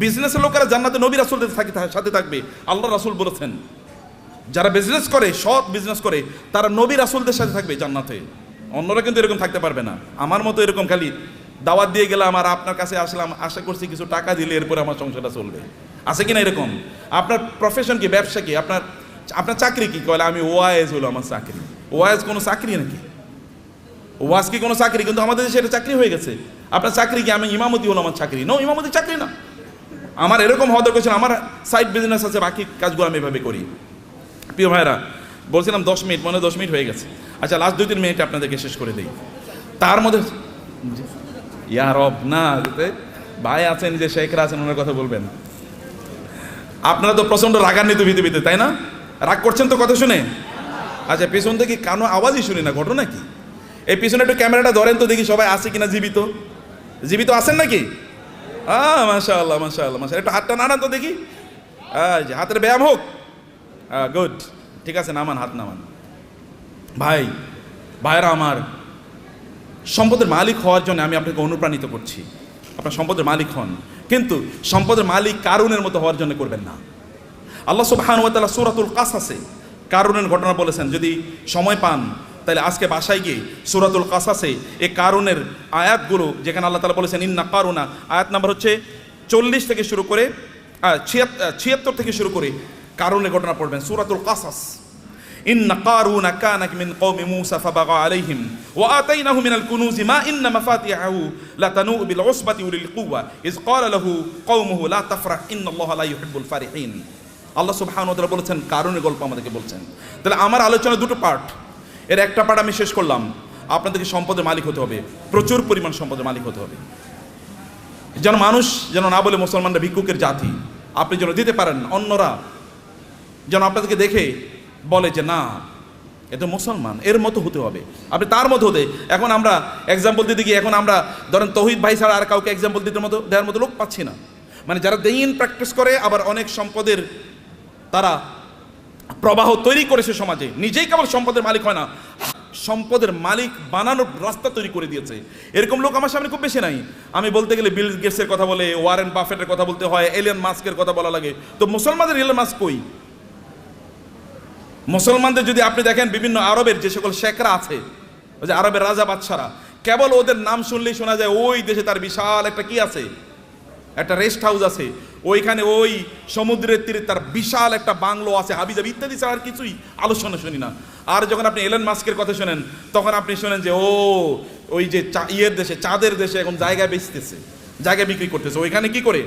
S1: বিজনেসের লোকেরা জান্নাতে নবী রাসূলদের সাথে থাকবে, আল্লাহ রাসূল বলেছেন। যারা বিজনেস করে, সৎ বিজনেস করে, তারা নবী রাসূলদের সাথে থাকবে জান্নাতে। অন্যরা কিন্তু এরকম থাকতে পারবে না। আমার মতো এরকম খালি দাওয়াত দিয়ে গেলাম আর আপনার কাছে আসলাম, আশা করছি কিছু টাকা দিলে এরপরে আমার সংসারটা চলবে, আছে কিনা এরকম? আপনার প্রফেশন কি? ব্যবসা কি? আপনার চাকরি কি? কলে আমি ওয়াইজ হলো আমার চাকরি। ওয়াইজ কোনো চাকরি নাকি? ওয়াজ কি কোনো চাকরি? কিন্তু আমাদের দেশে এটা চাকরি হয়ে গেছে। আপনার চাকরি কি? আমি ইমামতি হলো আমার চাকরি? নো, ইমামতি চাকরি না। আমার এরকম হওয়া দরকার ছিল। আমার সাইড বিজনেস আছে, বাকি কাজগুলো আমি এভাবে করি। প্রিয় ভাইরা, বলছিলাম 10 মিনিট, মনে 10 মিনিট হয়ে গেছে। আচ্ছা, লাস্ট 2-3 মিনিট আপনাদেরকে শেষ করে দিই। তার মধ্যে ইয়া রব না, ভাই আছেন যে শেখরা আছেন, ওনার কথা বলবেন। আপনারা তো প্রচন্ড রাগান্বিত পৃথিবীতে, তাই না? রাগ করছেন তো কথা শুনে? আচ্ছা, পেছন থেকে কানো আওয়াজই শুনি না, ঘটনা কি? এই পিছনে একটু ক্যামেরাটা ধরেন তো দেখি সবাই আছে কিনা জীবিত। জীবিত আছেন নাকি? মাশাআল্লাহ মাশাআল্লাহ মাশাআল্লাহ। একটু হাতটা নাড়ান তো দেখি, হাতের ব্যায়াম হোক। গুড, ঠিক আছে, নামান, হাত নামান। ভাইরা আমার, সম্পদের মালিক হওয়ার জন্য আমি আপনাকে অনুপ্রাণিত করছি। আপনার সম্পদের মালিক হন, কিন্তু সম্পদের মালিক কারুনের মতো হওয়ার জন্য করবেন না। আল্লাহ সুবহানাহু ওয়া তাআলা সূরাতুল কাসাসে কারুনের ঘটনা বলেছেন। যদি সময় পান তাহলে আজকে বাসায় গিয়ে সূরাতুল কাসাসে এই কারুনের আয়াতগুলো, যেখানে আল্লাহ তাআলা বলেছেন ইন্না কারুনা, আয়াত নাম্বার হচ্ছে 40 থেকে শুরু করে 76 থেকে শুরু করে কারুনের ঘটনা পড়বেন। সূরাতুল কাসাস। ইন্না কারুনা কানা মিন কওমি মূসা ফাবাগা আলাইহিম ওয়া আতাইনাহু মিনাল কুনুজি মা ইন্না মাফাতিহাহু লাতানু বিল উসবাতি উলিল কুওয়া ইয ক্বালা লাহু কওমুহু লা তাফরাহ ইন্নাল্লাহা লা ইউহিব্বুল ফারিহিন। আল্লাহ সুবহানাহু ওয়া তাআলা বলেছেন, কারুনের গল্প আমাদেরকে বলছেন। তাহলে আমার আলোচনা দুটো পার্ট, এর একটা পার্ট আমি শেষ করলাম। আপনাদেরকে সম্পদের মালিক হতে হবে, প্রচুর পরিমাণ সম্পদের মালিক হতে হবে, যেন মানুষ যেন না বলে মুসলমানরা ভিক্ষুকের জাতি। আপনি যেন দিতে পারেন, অন্যরা যেন আপনাদেরকে দেখে বলে যে না, এ তো মুসলমান, এর মতো হতে হবে, আপনি তার মতো হতে। এখন আমরা এক্সাম্পল দিতে গিয়ে এখন আমরা ধরেন তৌহিদ ভাই ছাড়া আর কাউকে এক্সাম্পল দেওয়ার মতো লোক পাচ্ছি না। মানে যারা দ্বীন প্র্যাকটিস করে, আবার অনেক সম্পদের তারা প্রবাহ তৈরি করেছে সমাজে, নিজেই কেবল সম্পদের মালিক হয় না, সম্পদের মালিক বানানোর রাস্তা তৈরি করে দিয়েছে। এরকম লোক আমার সামনে খুব বেশি নাই। আমি বলতে গেলে বিল গেটসের কথা বলে, ওয়ারেন বাফেটের কথা বলতে হয়, এলিয়ন মাস্কের কথা বলা লাগে। তো মুসলমানদের এলিয়ন মাস্ক কই? মুসলমানদের যদি আপনি দেখেন, বিভিন্ন আরবের যে সকল শেখরা আছে, ওই যে আরবের রাজা বাদশারা, কেবল ওদের নাম শুনলেই শোনা যায় ওই দেশে তার বিশাল একটা কি আছে, একটা রেস্ট হাউস আছে, ওইখানে ওই সমুদ্রের তীরে তার বিশাল একটা বাংলো আছে, হাবিজাবি ইত্যাদি ছাড়া আর কিছুই আলোচনা শুনি না। আর যখন আপনি এলন মাস্কের কথা শোনেন, তখন আপনি শোনেন যে ও ওই যে ইয়ের দেশে, চাঁদের দেশে এখন জায়গা বেচতেছে, জায়গা বিক্রি করতেছে। ওইখানে কি করে?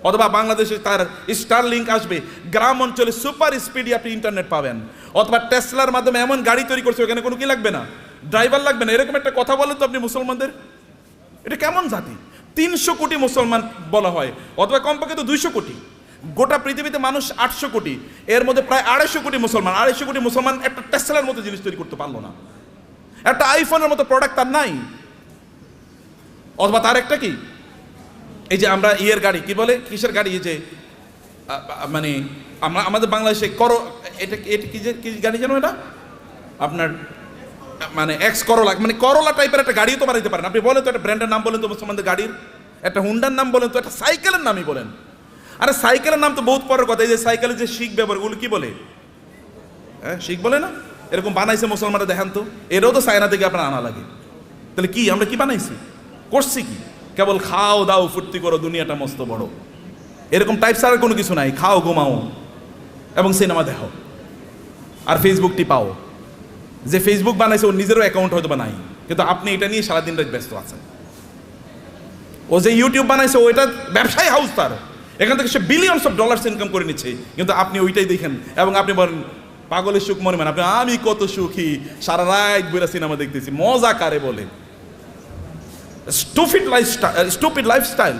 S1: অথবা বাংলাদেশে তার স্টার লিঙ্ক আসবে, গ্রাম অঞ্চলে সুপার স্পিডে আপনি ইন্টারনেট পাবেন। অথবা টেসলার মাধ্যমে এমন গাড়ি তৈরি করছে, ওখানে কোনো কি লাগবে না, ড্রাইভার লাগবে না। এরকম একটা কথা বলেন তো আপনি মুসলমানদের, এটা কেমন জাতি? 300 কোটি মুসলমান বলা হয়, অথবা কমপক্ষে তো 200 কোটি। গোটা পৃথিবীতে মানুষ 800 কোটি, এর মধ্যে প্রায় 250 কোটি মুসলমান। 250 কোটি মুসলমান একটা টেসলার মতো জিনিস তৈরি করতে পারলো না, একটা আইফোনের মতো প্রোডাক্ট তার নাই। অথবা তার একটা কি, এই যে আমরা ইয়ের গাড়ি কি বলে, কিসের গাড়ি, এই যে মানে আমরা আমাদের বাংলাদেশে এটা এটা কি যে কি গাড়ি জানো, এটা আপনার মানে এক্স করোলা, মানে করোলা টাইপের একটা গাড়িও তো বানাইতে পারেন। আপনি বলেন তো একটা ব্র্যান্ডের নাম বলেন তো মুসলমানদের গাড়ির, একটা হুন্ডার নাম বলেন তো, একটা সাইকেলের নামই বলেন। আরে সাইকেলের নাম তো বহুত পরের কথা। এই যে সাইকেলের যে শিখ ব্যবহার, ওগুলো কি বলে? হ্যাঁ, শিখ বলে না? এরকম বানাইছে মুসলমানরা, দেখেন তো, এটাও তো চায়না থেকে আপনার আনা লাগে। তাহলে কি আমরা কি বানাইছি, করছি কি? কেবল খাও দাও ফুর্তি করো, দুনিয়াটা মস্ত বড়, এরকম টাইপ ছাড়া কোনো কিছু নাই। খাও ঘুমাও এবং সিনেমা দেখো আর ফেসবুক টিপাও। যে ফেসবুক বানাইছে ওর নিজেরও অ্যাকাউন্ট হয়তো বা নাই, কিন্তু আপনি এটা নিয়ে সারাদিন রাত ব্যস্ত আছেন। ও যে ইউটিউব বানাইছে, ওইটা ব্যবসায়ী হাউস তার, এখান থেকে সে বিলিয়নস অফ ডলার্স ইনকাম করে নিচ্ছে, কিন্তু আপনি ওইটাই দেখেন এবং আপনি বলেন পাগলের সুখ মনে মানে, আপনি আমি কত সুখী, সারা রাত বইরা সিনেমা দেখতেছি, মজা কারে বলে? Stupid lifestyle.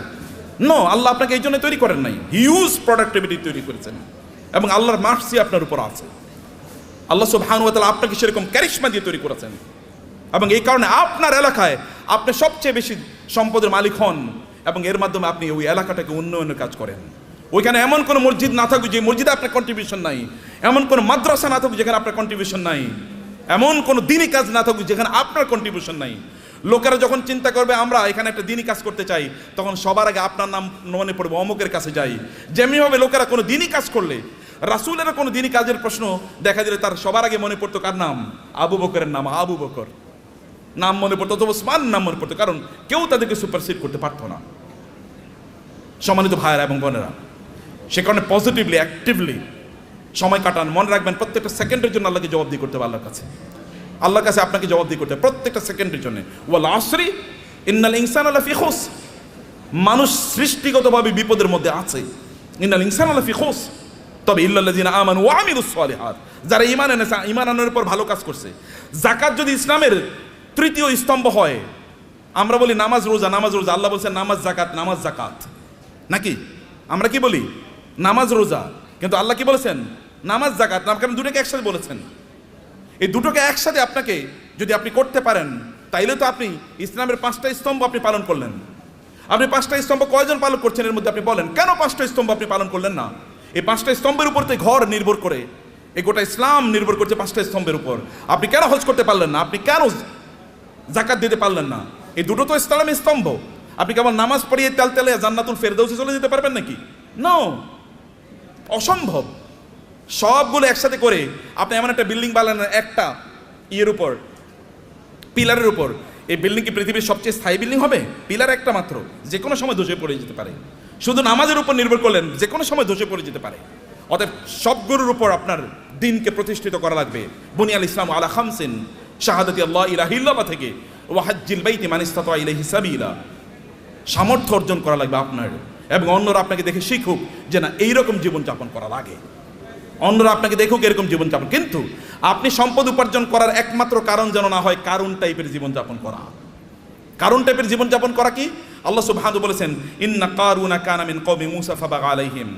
S1: নো, আল্লাহ আপনাকে এই জন্য তৈরি করেন নাই, হিউজ প্রোডাক্টিভিটি তৈরি করেছেন এবং আল্লাহর মার্সি আপনার উপর আছে। আল্লাহ সুবহানাহু ওয়া তাআলা আপনাকে সেরকম ক্যারিশমা দিয়ে তৈরি করেছেন এবং এই কারণে আপনার এলাকায় আপনি সবচেয়ে বেশি সম্পদের মালিক হন এবং এর মাধ্যমে আপনি ওই এলাকাটাকে উন্নয়নের কাজ করেন। ওইখানে এমন কোনো মসজিদ না থাকুক যে মসজিদে আপনার কন্ট্রিবিউশন নাই, এমন কোনো মাদ্রাসা না থাকুক যেখানে আপনার কন্ট্রিবিউশন নাই, এমন কোনো দিনী কাজ না থাকুক যেখানে আপনার কন্ট্রিবিউশন নাই। লোকেরা যখন চিন্তা করবে আমরা এখানে একটা দিনী কাজ করতে চাই, তখন সবার আগে আপনার নাম মনে পড়বে, অমুকের কাছে যাই। যেমনিভাবে লোকেরা কোনো দিনী কাজ করলে, রাসূলের কোনো দিনী কাজের প্রশ্ন দেখা দিলে তার সবার আগে মনে পড়তো কার নাম? আবু বকরের নাম, আবু বকর নাম মনে পড়তো, অথবা ওসমান নাম মনে পড়তো, কারণ কেউ তাদেরকে সুপারসিড করতে পারতো না। সম্মানিত ভাইয়েরা এবং বোনেরা, সে কারণে পজিটিভলি অ্যাক্টিভলি সময় কাটান। মনে রাখবেন প্রত্যেকটা সেকেন্ডের জন্য আল্লাহকে জবাবদিহি করতে হবে। আল্লাহর কাছে আপনাকে জবাবদিহি করতে হবে প্রত্যেকটা সেকেন্ডের জন্য। ওয়াল আসরি ইন্নাল ইনসানা লাফি খুস, মানুষ সৃষ্টিগতভাবে বিপদের মধ্যে আছে। ইন্নাল ইনসানা লাফি খুস, তবে ইল্লাল্লাযিনা আমানু ওয়া আমিলুস সালিহাত, যারা ঈমান এনেছে, ঈমান আনার পর ভালো কাজ করছে। যাকাত যদি ইসলামের তৃতীয় স্তম্ভ হয়, আমরা বলি নামাজ রোজা, নামাজ রোজা, আল্লাহ বলছেন নামাজ জাকাত, নামাজ জাকাত, নাকি আমরা কি বলি? নামাজ রোজা, কিন্তু আল্লাহ কি বলেছেন? নামাজ জাকাত। কারণ দুটোকে একসাথে বলেছেন। এই দুটোকে একসাথে আপনাকে যদি আপনি করতে পারেন, তাইলে তো আপনি ইসলামের 5টা স্তম্ভ আপনি পালন করলেন। আপনি 5টা স্তম্ভ কয়জন পালন করছেন এর মধ্যে আপনি বলেন, কেন 5টা স্তম্ভ আপনি পালন করলেন না? এই 5টা স্তম্ভের উপর তো ঘর নির্ভর করে, এই গোটা ইসলাম নির্ভর করছে 5টা স্তম্ভের উপর। আপনি কেন হজ করতে পারলেন না? আপনি কেন জাকাত দিতে পারলেন না? এই দুটো তো ইসলামের স্তম্ভ। আপনি কেবল নামাজ পড়িয়ে তেলে জান্নাতুল ফেরদাউসে চলে যেতে পারবেন নাকি? নো, অসম্ভব। সবগুলো একসাথে করে আপনি এমন একটা বিল্ডিং বানালেন একটা ইয়ের উপর, পিলারের উপর। এই বিল্ডিং কি পৃথিবীর সবচেয়ে স্থায়ী বিল্ডিং হবে? পিলার একটা মাত্র, যে কোনো সময় ধসে পড়ে যেতে পারে। শুধু নামাজের উপর নির্ভর করলেন, যে কোনো সময় ধসে পড়ে যেতে পারে। অতএব সবগুলোর উপর আপনার দিনকে প্রতিষ্ঠিত করা লাগবে। বুনিয়াল ইসলাম আলা খামসিন, শাহাদাতি আল্লাহ ইলাহা ইল্লাল্লাহ থেকে ওয়া হাজ্জিল বাইতি মান ইসতাতা ইলাইহি সাবিলা, সামর্থ্য অর্জন করা লাগবে আপনার, এবং অন্যরা আপনাকে দেখে শিখুক যে না এইরকম জীবনযাপন করা লাগে। অন্যরা আপনাকে দেখুক এরকম জীবনযাপন। কিন্তু আপনি সম্পদ উপার্জন করার একমাত্র কারণ যেন না হয় কারুন টাইপের জীবনযাপন করা। কারুন টাইপের জীবনযাপন করা কি? আল্লাহ সুবহানাহু বলেছেন ইন্না কারুনা কানা মিন কওমি মূসা ফাবাগা আলাইহিম।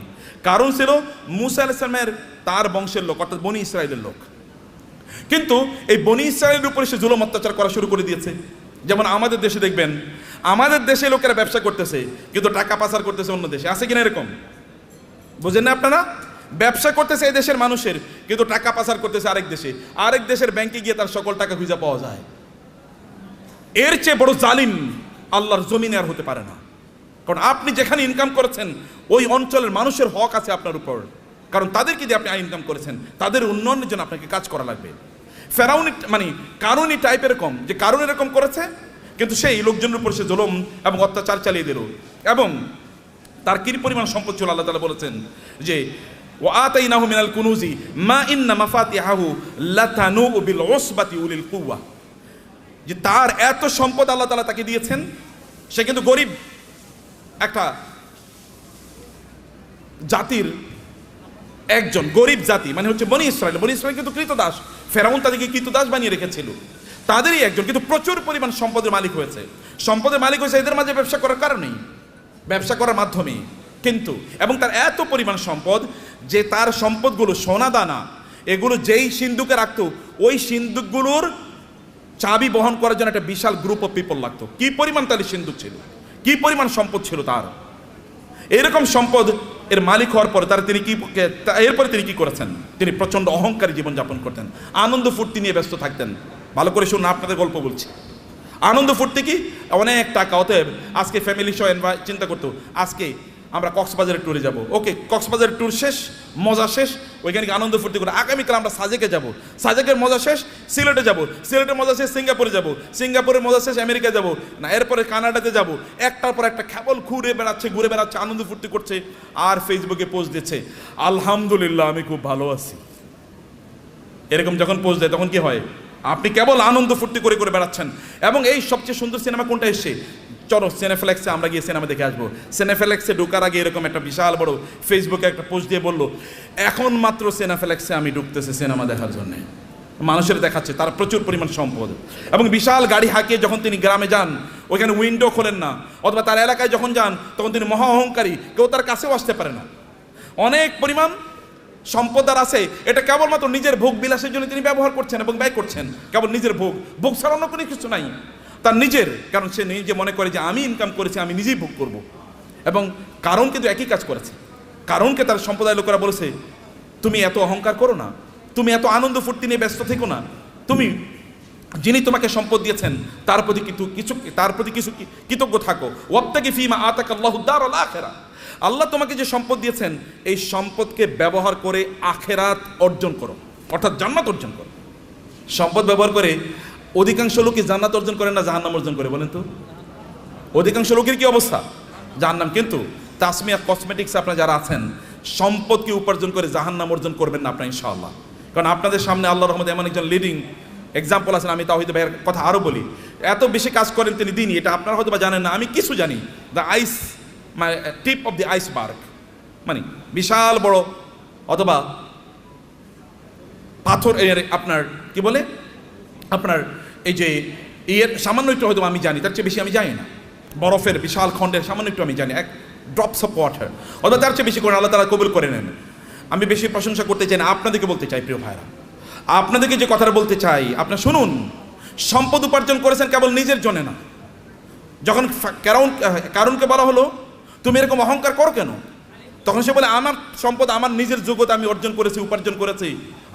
S1: কারুন ছিল মূসা আলাইহিস সালামের তার বংশের লোক, অর্থাৎ বনি ইসরাইলের লোক। কিন্তু এই বনি ইসরাইলের উপরে সে জুলুম অত্যাচার করা শুরু করে দিয়েছে। যেমন আমাদের দেশে দেখবেন, আমাদের দেশে লোকেরা ব্যবসা করতেছে কিন্তু টাকা পাচার করতেছে অন্য দেশে। আছে কিনা এরকম? বুঝেন না আপনারা? ব্যবসা করতেছে এই দেশের মানুষের, কিন্তু টাকা পাচার করতেছে আরেক দেশের ব্যাংকে গিয়ে তার সকল টাকা খুঁজে পাওয়া যায়। এর চেয়ে বড় জালিম আল্লাহর জমিনে আর হতে পারে না। কারণ আপনি যেখানে ইনকাম করেছেন ওই অঞ্চলের মানুষের হক আছে আপনার উপর, কারণ তাদেরকে দিয়ে আপনি ইনকাম করেছেন, তাদের উন্নয়নের জন্য আপনাকে কাজ করা লাগবে। ফেরাউন মানে কারণই টাইপ এরকম যে কারণ এরকম করেছে, কিন্তু সেই লোকজনের উপর সে জুলুম এবং অত্যাচার চালিয়ে দিল, এবং তার কি পরিমাণ সম্পদ ছিল আল্লাহ তাআলা বলেছেন যে ওয়া আতাইনাহু মিনাল কুনুজি মা ইন্না মাফাতিহাহু লাতানু বিল উসবাতি উলিল কুওয়া, যে তার এত সম্পদ আল্লাহ তাআলা তাকে দিয়েছেন, সে কিন্তু গরিব একটা জাতির একজন, গরিব জাতি মানে হচ্ছে বনি ইসরাইল কিন্তু কৃতদাস, ফেরাউন তাদেরকে কৃতদাস বানিয়ে রেখেছিল, তাদেরই একজন, কিন্তু প্রচুর পরিমাণ সম্পদের মালিক হয়েছে। সম্পদের মালিক হয়েছে এদের মাঝে ব্যবসা করার কারণেই, ব্যবসা করার মাধ্যমে। কিন্তু এবং তার এত পরিমাণ সম্পদ যে তার সম্পদগুলো সোনা দানা এগুলো যেই সিন্ধুকে রাখতো, ওই সিন্ধুকগুলোর চাবি বহন করার জন্য একটা বিশাল গ্রুপ অফ পিপল লাগতো। কি পরিমাণ তার সিন্ধুক ছিল, কি পরিমাণ সম্পদ ছিল তার। এরকম সম্পদ এর মালিক হওয়ার পরে এরপরে তিনি কি করেছেন, তিনি প্রচন্ড অহংকারী জীবনযাপন করতেন, আনন্দ ফুর্তি নিয়ে ব্যস্ত থাকতেন। ভালো করে শুনুন, আপনাদের গল্প বলছি। আনন্দ ফুর্তি কি, অনেক টাকা। অতএব আজকে ফ্যামিলি সহ চিন্তা করতো আজকে আমরা কক্সবাজারের ট্যুরে যাব, ওকে কক্সবাজারের ট্যুর শেষ, মজা শেষ, ওইখানে আনন্দ ফুর্তি করে আগামীকাল আমরা সাজেকে যাব, সাজেকের মজা শেষ সিলেটে যাব, সিলেটের মজা শেষ সিঙ্গাপুরে যাব, সিঙ্গাপুরের মজা শেষ আমেরিকা যাব, না এরপরে কানাডাতে যাব। একটার পর একটা কেবল ঘুরে বেড়াচ্ছে, আনন্দ ফুর্তি করছে, আর ফেসবুকে পোস্ট দিচ্ছে আলহামদুলিল্লাহ আমি খুব ভালো আছি। এরকম যখন পোস্ট দেয় তখন কি হয়, আপনি কেবল আনন্দ ফুর্তি করে বেড়াচ্ছেন। এবং এই সবচেয়ে সুন্দর সিনেমা কোনটা এসছে, চলো সিনেফ্লেক্সে আমরা গিয়ে সিনেমা দেখে আসবো। সিনেফ্লেক্সে ঢোকার আগে এরকম একটা বিশাল বড় ফেসবুকে একটা পোস্ট দিয়ে বললো এখন মাত্র সিনেফ্লেক্সে আমি ঢুকতেছি সিনেমা দেখার জন্য। মানুষের দেখাচ্ছে তার প্রচুর পরিমাণ সম্পদ, এবং বিশাল গাড়ি হাঁকিয়ে যখন তিনি গ্রামে যান ওইখানে উইন্ডো খোলেন না, অথবা তার এলাকায় যখন যান তখন তিনি মহা অহংকারী, কেউ তার কাছেও আসতে পারে না। অনেক পরিমাণ সম্পদ আর আছে, এটা কেবলমাত্র নিজের ভোগ বিলাসের জন্য তিনি ব্যবহার করছেন এবং ব্যয় করছেন, কেবল নিজের ভোগ ছাড়া অন্য কোনো কিছু নাই তার নিজের। কারণ সে নিজে মনে করে যে আমি ইনকাম করেছি, আমি নিজেই ভোগ করব। এবং কারণ কিন্তু একই কাজ করেছে, কারণকে তার সম্প্রদায়ের লোকেরা বলেছে তুমি এত অহংকার করো না, তুমি এত আনন্দ ফুর্তি নিয়ে ব্যস্ত থেকো না, তুমি যিনি তোমাকে সম্পদ দিয়েছেন তার প্রতি কিছু কৃতজ্ঞ থাকো। ওয়াবতাগি ফীমা আতাকাল্লাহু দারুল আখিরাহ, আল্লাহ তোমাকে যে সম্পদ দিয়েছেন এই সম্পদকে ব্যবহার করে আখেরাত অর্জন করো, অর্থাৎ জান্নাত অর্জন করো। সম্পদ ব্যবহার করে অধিকাংশ লোকই জান্নাত অর্জন করে না, জাহান্নাম অর্জন করে। বলেন তো অধিকাংশ লোকের কি অবস্থা, জাহান্নাম। কিন্তু তাসমিয়া কসমেটিক্সে আপনারা যারা আছেন সম্পদকে উপার্জন করে জাহান্নাম অর্জন করবেন না আপনারা ইনশাআল্লাহ। কারণ আপনাদের সামনে আল্লাহর রহমতে এমন একজন লিডিং এক্সাম্পল আছেন। আমি তাওহীদ ভাইয়ের কথা আরও বলি, এত বেশি কাজ করেন তিনি দিনই, এটা আপনারা হয়তো বা জানেন না, আমি কিছু জানি। দ্য আইস মানে টিপ অফ দি আইসবার্গ, মানে বিশাল বড় অথবা পাথর আপনার কি বলে আপনার এই যে সামান্য একটু হয়তো আমি জানি, তার চেয়ে বেশি আমি জানি না। বরফের বিশাল খণ্ডের সামান্য একটু আমি জানি, এক ড্রপস অফ ওয়াটার, অথবা তার চেয়ে বেশি করে আল্লাহ তাআলা কবুল করে নেন। আমি বেশি প্রশংসা করতে চাই না, আপনাদেরকে বলতে চাই প্রিয় ভাইরা, আপনাদেরকে যে কথাটা বলতে চাই আপনারা শুনুন। সম্পদ উপার্জন করেছেন কেবল নিজের জন্য না। যখন কারণকে বলা হলো তুমি এরকম অহংকার করো কেন, তখন সে বলে আমার সম্পদ আমার নিজের যোগ্যতা আমি অর্জন করেছি, উপার্জন করেছি,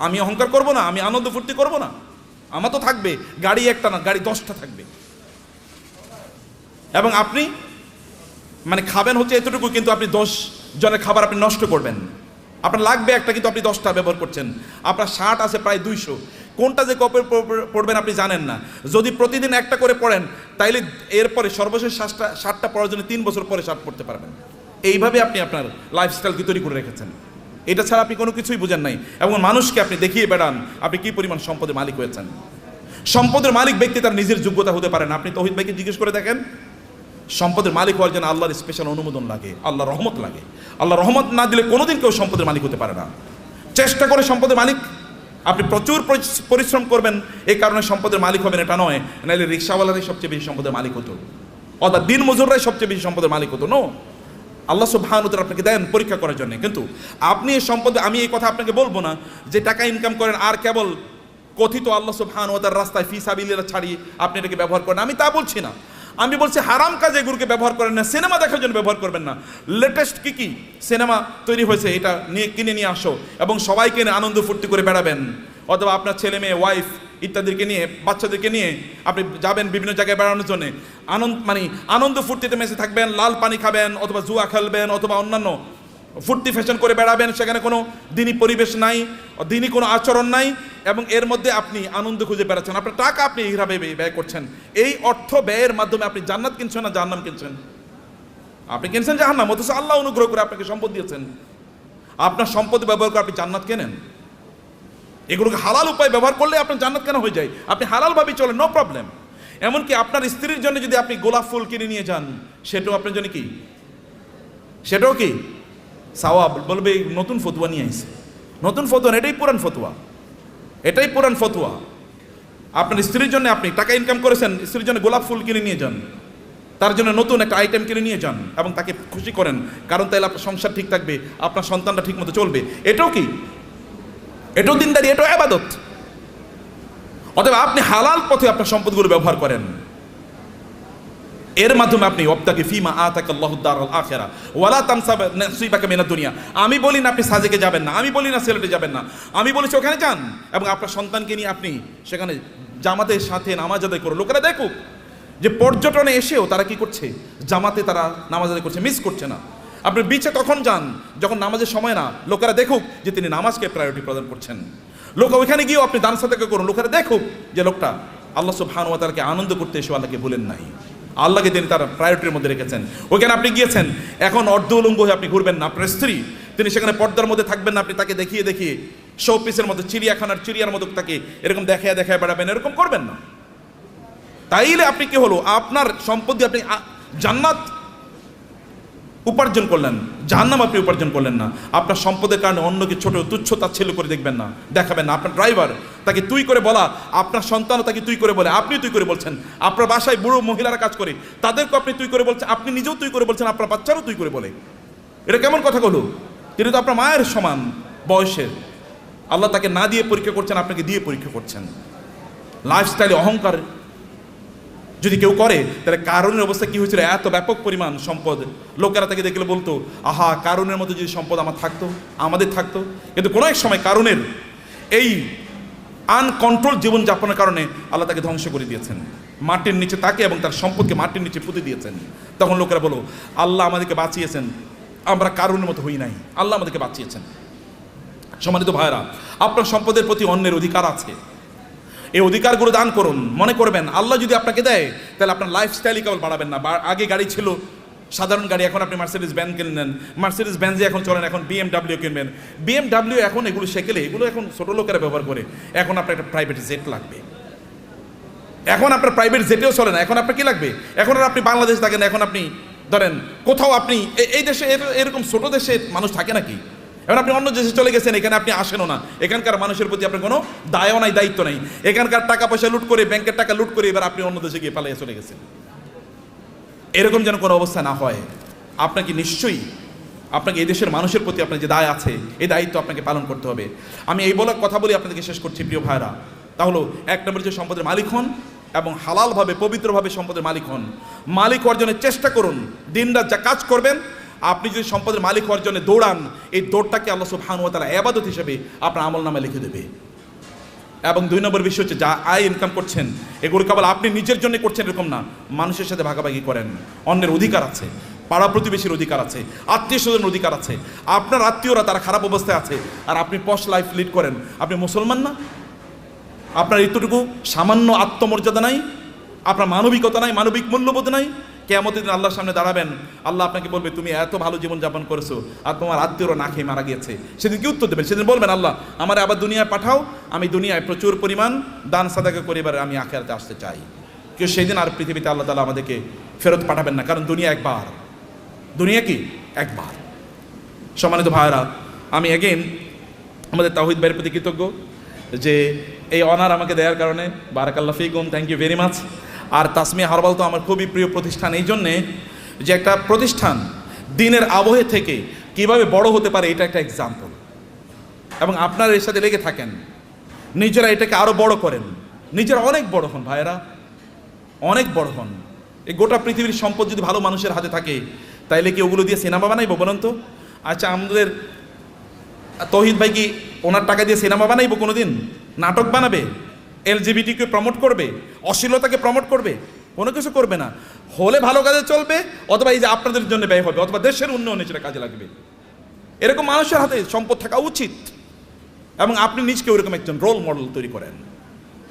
S1: আমি অহংকার করব না, আমি আনন্দ ফুর্তি করব না। আমার তো থাকবে গাড়ি একটা না, গাড়ি 10টা থাকবে, এবং আপনি মানে খাবেন হচ্ছে এতটুকু, কিন্তু আপনি 10 জনের খাবার আপনি নষ্ট করবেন। আপনার লাগবে একটা, কিন্তু আপনি 10টা ব্যবহার করছেন। আপনার শার্ট আছে প্রায় 200, কোনটা যে কবে পড়বেন আপনি জানেন না। যদি প্রতিদিন একটা করে পড়েন তাইলে এরপরে সর্বশেষ শার্টটা পরার জন্য 3 বছর পরে শার্ট পরতে পারবেন। এইভাবে আপনি আপনার লাইফস্টাইলকে তৈরি করে রেখেছেন, এটা ছাড়া আপনি কোনো কিছুই বুঝেন নাই। এবং মানুষকে আপনি দেখিয়ে বেড়ান আপনি কি পরিমাণ সম্পদের মালিক হয়েছেন। সম্পদের মালিক ব্যক্তি তার নিজের যোগ্যতা হতে পারে না। আপনি তৌহিদ ভাইকে জিজ্ঞেস করে দেখেন, সম্পদের মালিক হওয়ার জন্য আল্লাহর স্পেশাল অনুমোদন লাগে, আল্লাহর রহমত লাগে। আল্লাহ রহমত না দিলে কোনোদিন কেউ সম্পদের মালিক হতে পারে না। চেষ্টা করে সম্পদের মালিক, আপনি প্রচুর পরিশ্রম করবেন, এই কারণে সম্পদের মালিক হবেন এটা নয়। নাহলে রিক্সাওয়ালারাই সবচেয়ে বেশি সম্পদের মালিক হতো, অর্থাৎ দিন মজুররাই সবচেয়ে বেশি সম্পদের মালিক হতো। নো, আল্লাহ সুবহানাহু ওয়া তাআলা আপনাকে দেন পরীক্ষা করার জন্য। কিন্তু আপনি এই সম্পদ, আমি এই কথা আপনাকে বলবো না যে টাকা ইনকাম করেন আর কেবল কথিত আল্লাহ সুবহানাহু ওয়া তাআলার রাস্তায় ফি সাবিলিল্লাহ ছাড়িয়ে আপনি এটাকে ব্যবহার করেন, আমি তা বলছি না। আমি বলছি হারাম কাজে এগুলোকে ব্যবহার করেন না, সিনেমা দেখার জন্য ব্যবহার করবেন না। লেটেস্ট কি সিনেমা তৈরি হয়েছে, এটা নিয়ে কিনে নিয়ে আসো এবং সবাইকে নিয়ে আনন্দ ফুর্তি করে বেড়াবেন। অথবা আপনার ছেলে মেয়ে, ওয়াইফ ইত্যাদিকে নিয়ে, বাচ্চাদেরকে নিয়ে আপনি যাবেন বিভিন্ন জায়গায় বেড়ানোর জন্য, আনন্দ ফুর্তিতে মেশে থাকবেন, লাল পানি খাবেন অথবা জুয়া খেলবেন অথবা অন্যান্য ফুর্তি ফ্যাশন করে বেড়াবেন, সেখানে কোনো দিনই পরিবেশ নাই, দিনই কোনো আচরণ নাই, এবং এর মধ্যে আপনি আনন্দ খুঁজে বেড়াচ্ছেন। আপনার টাকা আপনি এইভাবে ব্যয় করছেন। এই অর্থ ব্যয়ের মাধ্যমে আপনি জান্নাত কিনছেন না জাহান্নাম কিনছেন? আপনি কিনছেন জাহান্নাম, অথচ আল্লাহ অনুগ্রহ করে আপনাকে সম্পদ দিয়েছেন। আপনার সম্পদ ব্যবহার করে আপনি জান্নাত কেনেন। এগুলোকে হালাল উপায় ব্যবহার করলে আপনার জান্নাত কেন হয়ে যায়? আপনি হালালভাবে চলেন, নো প্রবলেম। এমনকি আপনার স্ত্রীর জন্য যদি আপনি গোলাপ ফুল কিনে নিয়ে যান, সেটাও আপনার জন্য কি, সেটাও কি সাওয়াব। বলবে নতুন ফতুয়া নিয়ে আইছে, নতুন ফতুয়া, এটাই পুরান ফতুয়া, এটাই পুরান ফতুয়া। আপনার স্ত্রীর জন্য আপনি টাকা ইনকাম করেছেন, স্ত্রীর জন্য গোলাপ ফুল কিনে নিয়ে যান, তার জন্য নতুন একটা আইটেম কিনে নিয়ে যান এবং তাকে খুশি করেন, কারণ তাইলে আপনার সংসার ঠিক থাকবে, আপনার সন্তানটা ঠিক মতো চলবে। এটাও কি, এটাও দিনদারি, এটাও ইবাদত। অতএব আপনি হালাল পথে আপনার সম্পদগুলো ব্যবহার করেন, এর মাধ্যমে আপনি ওয়াবতাগি ফীমা আতাকাল্লাহু দারাল আখিরা ওয়ালা তানসা নাসিবাকা মিনাদ দুনিয়া। আমি বলি না আপনি সাজেকে যাবেন না, আমি বলি না সিলেটে যাবেন না, আমি বলেছি ওখানে যান এবং আপনার সন্তানকে নিয়ে আপনি সেখানে জামাতের সাথে নামাজ আদায় করুন। লোকেরা দেখুক যে পর্যটনে এসেও তারা কি করছে, জামাতে তারা নামাজ আদায় করছে, মিস করছে না। আপনি বিচে তখন যান যখন নামাজের সময় না, লোকেরা দেখুক যে তিনি নামাজকে প্রায়োরিটি প্রদান করছেন। লোক ওইখানে গিয়েও আপনি দান সাদাকা করুন, লোকেরা দেখুক যে লোকটা আল্লাহ সুবহানাহু ওয়া তাআলাকে আনন্দ করতে এসে আল্লাহকে ভুলেন নাই, আল্লাহকে তিনি তার প্রায়োরিটির মধ্যে রেখেছেন। ওইখানে আপনি গিয়েছেন, এখন অর্ধ উলঙ্গ হয়ে আপনি ঘুরবেন না। আপনার স্ত্রী, তিনি সেখানে পর্দার মধ্যে থাকবেন না, আপনি তাকে দেখিয়ে দেখিয়ে শো পিসের মতো, চিড়িয়াখানার চিড়িয়ার মতো তাকে এরকম দেখায় দেখায় বেড়াবেন, এরকম করবেন না। তাইলে আপনি কি হলো, আপনার সম্পত্তি আপনি জান্নাত উপার্জন করলেন, জাহান্নাম আপনি উপার্জন করলেন না। আপনার সম্পদের কারণে অন্যকে ছোট তুচ্ছ তাচ্ছিল্য করে দেখবেন না, দেখাবেন না। আপনার ড্রাইভার, তাকে তুই করে বলা, আপনার সন্তানও তাকে তুই করে বলে, আপনি তুই করে বলছেন। আপনার বাসায় বুড়ো মহিলারা কাজ করে, তাদেরকে আপনি তুই করে বলছেন, আপনি নিজেও তুই করে বলছেন, আপনার বাচ্চারও তুই করে বলে। এটা কেমন কথা হলো? তিনি তো আপনার মায়ের সমান বয়সের। আল্লাহ তাকে না দিয়ে পরীক্ষা করছেন, আপনাকে দিয়ে পরীক্ষা করছেন। লাইফস্টাইলে অহংকার যদি কেউ করে, তাহলে কারুনের অবস্থা কি হয়েছিল? এত ব্যাপক পরিমাণ সম্পদ, লোকেরা তাকে দেখলে বলতো, আহা, কারুনের মতো যদি সম্পদ আমার থাকতো, আমাদের থাকতো। কিন্তু কোনো এক সময় কারুনের এই আনকন্ট্রোল জীবনযাপনের কারণে আল্লাহ তাকে ধ্বংস করে দিয়েছেন, মাটির নিচে তাকে এবং তার সম্পদকে মাটির নিচে পুঁতে দিয়েছেন। তখন লোকেরা বলো, আল্লাহ আমাদেরকে বাঁচিয়েছেন, আমরা কারুনের মতো হই নাই, আল্লাহ আমাদেরকে বাঁচিয়েছেন। সম্মানিত ভাইরা, আপনার সম্পদের প্রতি অন্যের অধিকার আছে, এই অধিকারগুলো দান করুন। মনে করবেন আল্লাহ যদি আপনাকে দেয়, তাহলে আপনার লাইফস্টাইলই কেবল বাড়াবেন না। আগে গাড়ি ছিল সাধারণ গাড়ি, এখন আপনি মার্সিডিজ ব্যান কিনলেন, মার্সিডিজ ব্যানজে এখন চলেন, এখন BMW কিনবেন। BMW এখন এগুলো সেকেলে, এগুলো এখন ছোট লোকেরা ব্যবহার করে। এখন আপনার একটা প্রাইভেট জেট লাগবে, এখন আপনার প্রাইভেট জেটেও চলে না। এখন আপনার কি লাগবে? এখন আর আপনি বাংলাদেশ থাকেন, এখন আপনি ধরেন কোথাও আপনি এই দেশে এরকম ছোট দেশে মানুষ থাকে নাকি? এখন আপনি অন্য দেশে চলে গেছেন, এখানে আপনি আসেনও না, এখানকার মানুষের প্রতি আপনার কোনো দায়ও নাই, দায়িত্ব নাই। এখানকার টাকা পয়সা লুট করে, ব্যাংকের টাকা লুট করে এবার আপনি অন্য দেশে গিয়ে পালিয়ে চলে গেছেন। এরকম যেন কোনো অবস্থা না হয়। আপনাকে নিশ্চয়ই আপনাকে এই দেশের মানুষের প্রতি আপনার যে দায় আছে, এই দায়িত্ব আপনাকে পালন করতে হবে। আমি এই বলার কথা বলি আপনাদেরকে শেষ করছি প্রিয় ভাইরা। তাহলে এক নম্বর যে সম্পদের মালিক হন এবং হালালভাবে পবিত্রভাবে সম্পদের মালিক হন। মালিক অর্জনের চেষ্টা করুন, দিনরাত যা কাজ করবেন। আপনি যদি সম্পদের মালিক হওয়ার জন্য দৌড়ান, এই দৌড়টাকে আল্লাহ সুবহানাহু ওয়া তাআলা ইবাদত হিসেবে আপনার আমলনামায় লিখে দেবে। এবং দুই নম্বর বিষয় হচ্ছে, যা আয় ইনকাম করছেন এগুলো কেবল আপনি নিজের জন্য করছেন এরকম না, মানুষের সাথে ভাগাভাগি করেন। অন্যের অধিকার আছে, পাড়া প্রতিবেশীর অধিকার আছে, আত্মীয় স্বজনের অধিকার আছে। আপনার আত্মীয়রা তারা খারাপ অবস্থায় আছে আর আপনি পশ লাইফ লিড করেন, আপনি মুসলমান না? আপনার এতটুকু সামান্য আত্মমর্যাদা নাই, আপনার মানবিকতা নাই, মানবিক মূল্যবোধ নাই। কিয়ামতের দিন আল্লাহর সামনে দাঁড়াবেন, আল্লাহ আপনাকে বলবে, তুমি এত ভালো জীবনযাপন করেছো আর তোমার আত্মীয়রা না খেয়ে মারা গিয়েছে। সেদিন কি উত্তর দেবেন? সেদিন বলবেন, আল্লাহ আমার আবার দুনিয়ায় পাঠাও, আমি দুনিয়ায় প্রচুর পরিমাণ দান সাদাকা করে এবার আমি আখিরাতে আসতে চাই। কেউ সেই দিন আর পৃথিবীতে আল্লাহ তাআলা আমাদেরকে ফেরত পাঠাবেন না, কারণ দুনিয়া একবার, দুনিয়া কি একবার। সম্মানিত ভাইরা, আমি এগেইন আমাদের তাওহীদ ভাইয়ের প্রতি কৃতজ্ঞ যে এই অনার আমাকে দেওয়ার কারণে। বারাকাল্লাহ ফিকুম, থ্যাংক ইউ ভেরি মাচ। আর তাসমিয়া হার্বাল তো আমার খুবই প্রিয় প্রতিষ্ঠান, এই জন্যে যে একটা প্রতিষ্ঠান দিনের আবহে থেকে কিভাবে বড় হতে পারে, এটা একটা এক্সাম্পল। এবং আপনারা এর সাথে লেগে থাকেন, নিজেরা এটাকে আরও বড় করেন, নিজেরা অনেক বড় হন ভাইয়েরা, অনেক বড় হন। এই গোটা পৃথিবীর সম্পদ যদি ভালো মানুষের হাতে থাকে, তাইলে কি ওগুলো দিয়ে সিনেমা বানাইবো বলুন তো? আচ্ছা, আমাদের তৌহিদ ভাই কি ওনার টাকা দিয়ে সিনেমা বানাইবো কোনোদিন? নাটক বানাবে? এলজিবিটিকে প্রমোট করবে? অশ্লীলতাকে প্রমোট করবে? কোনো কিছু করবে না। হলে ভালো কাজে চলবে, অথবা এই যে আপনাদের জন্য ব্যয় হবে, অথবা দেশের উন্নয়নে সেটা কাজে লাগবে। এরকম মানুষের হাতে সম্পদ থাকা উচিত, এবং আপনি নিজকে ওইরকম একজন রোল মডেল তৈরি করেন,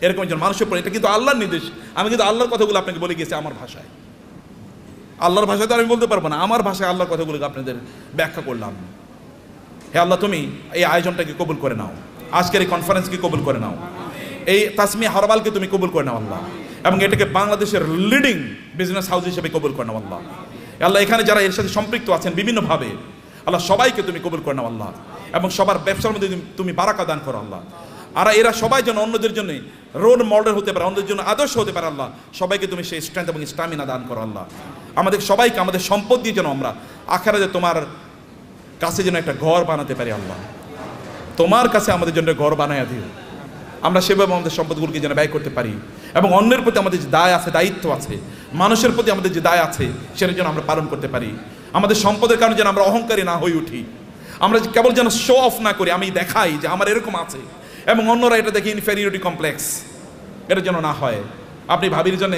S1: এরকম একজন মানুষের পর। এটা কিন্তু আল্লাহর নির্দেশ। আমি কিন্তু আল্লাহর কথাগুলো আপনাকে বলে গেছি আমার ভাষায়। আল্লাহর ভাষায় তো আমি বলতে পারবো না, আমার ভাষায় আল্লাহর কথাগুলোকে আপনাদের ব্যাখ্যা করলাম। হে আল্লাহ, তুমি এই আয়োজনটাকে কবুল করে নাও, আজকের এই কনফারেন্সকে কবুল করে নাও, এই তাসমিয়া হারবালকে তুমি কবুল করে নাও আল্লাহ, এবং এটাকে বাংলাদেশের লিডিং বিজনেস হাউস হিসেবে কবুল করে নাও আল্লাহ। আল্লাহ, এখানে যারা এর সাথে সম্পৃক্ত আছেন বিভিন্নভাবে, আল্লাহ সবাইকে তুমি কবুল করে নাও আল্লাহ, এবং সবার ব্যবসার মধ্যে তুমি বারাকা দান করো আল্লাহ। আর এরা সবাই যেন অন্যদের জন্য রোল মডেল হতে পারে, অন্যদের জন্য আদর্শ হতে পারে আল্লাহ। সবাইকে তুমি সেই স্ট্রেংথ এবং স্টামিনা দান করো আল্লাহ। আমাদের সবাইকে আমাদের সম্পদ দিয়ে যেন আমরা আখিরাতে তোমার কাছে যেন একটা ঘর বানাতে পারি আল্লাহ। তোমার কাছে আমাদের জন্য ঘর বানায়া দিও, আমরা সেভাবে আমাদের সম্পদগুলোকে যেন ব্যয় করতে পারি, এবং অন্যের প্রতি আমাদের যে দায় আছে, দায়িত্ব আছে, মানুষের প্রতি আমাদের যে দায় আছে, সেটা যেন আমরা পালন করতে পারি। আমাদের সম্পদের কারণে যেন আমরা অহংকারী না হয়ে উঠি, আমরা কেবল যেন শো অফ না করি, আমি দেখাই যে আমার এরকম আছে এবং অন্যরা এটা দেখে ইনফেরিয়রিটি কমপ্লেক্স, এটা যেন না হয়। আপনি ভাবির জন্য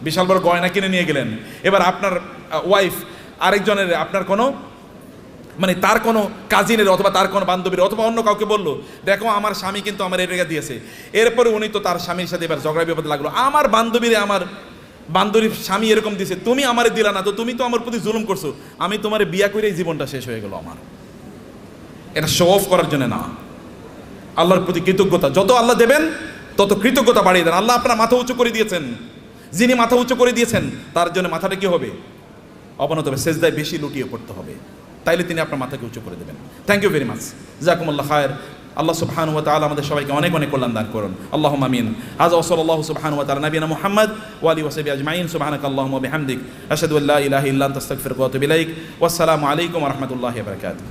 S1: বিশাল বড় গয়না কিনে নিয়ে গেলেন, এবার আপনার ওয়াইফ আরেকজনের, আপনার কোনো মানে তার কোনো কাজিনের অথবা তার কোনো বান্ধবীর অথবা অন্য কাউকে বললো, দেখো আমার স্বামী কিন্তু আমার এই টাকা দিয়েছে। এরপরে উনি তো তার স্বামীর সাথে এবার ঝগড়া বিপদ লাগলো, আমার বান্ধবীর স্বামী এরকম দিয়েছে, তুমি আমারে দিলা না, তো তুমি তো আমার প্রতি জুলুম করছো, আমি তোমার বিয়া করে এই জীবনটা শেষ হয়ে গেল আমার। এটা শো অফ করার জন্য না, আল্লাহর প্রতি কৃতজ্ঞতা। যত আল্লাহ দেবেন তত কৃতজ্ঞতা বাড়িয়ে দেন। আল্লাহ আপনার মাথা উঁচু করে দিয়েছেন, যিনি মাথা উঁচু করে দিয়েছেন তার জন্য মাথাটা কি হবে? অবনত হবে, সেজদায় বেশি লুটিয়ে পড়তে হবে, তাইলে তিনি আপনার মাথাকে উঁচু করে দেবেন। থ্যাংক ইউ ভেরি মাচ, জাযাকুমুল্লাহ খায়র। আল্লাহ সুবহানাহু ওয়া তাআলা আমাদের সবাইকে অনেক অনেক কল্যাণ দান করুন, আল্লাহুম্মা আমিন। হাযা ওয়া সাল্লাল্লাহু সুবহানাহু ওয়া তাআলা নবিয়ানা মুহাম্মদ ওয়া আলিহি ওয়া সাহবিহি আজমাইন। সুবহানাকাল্লাহুম্মা ওয়া বিহামদিক, আশহাদু আল্লা ইলাহা ইল্লা আনতা আস্তাগফিরুকা ওয়া আতুবু ইলাইক। ওয়াসসালামু আলাইকুম ওয়া রাহমাতুল্লাহি ওয়া বারাকাতুহু।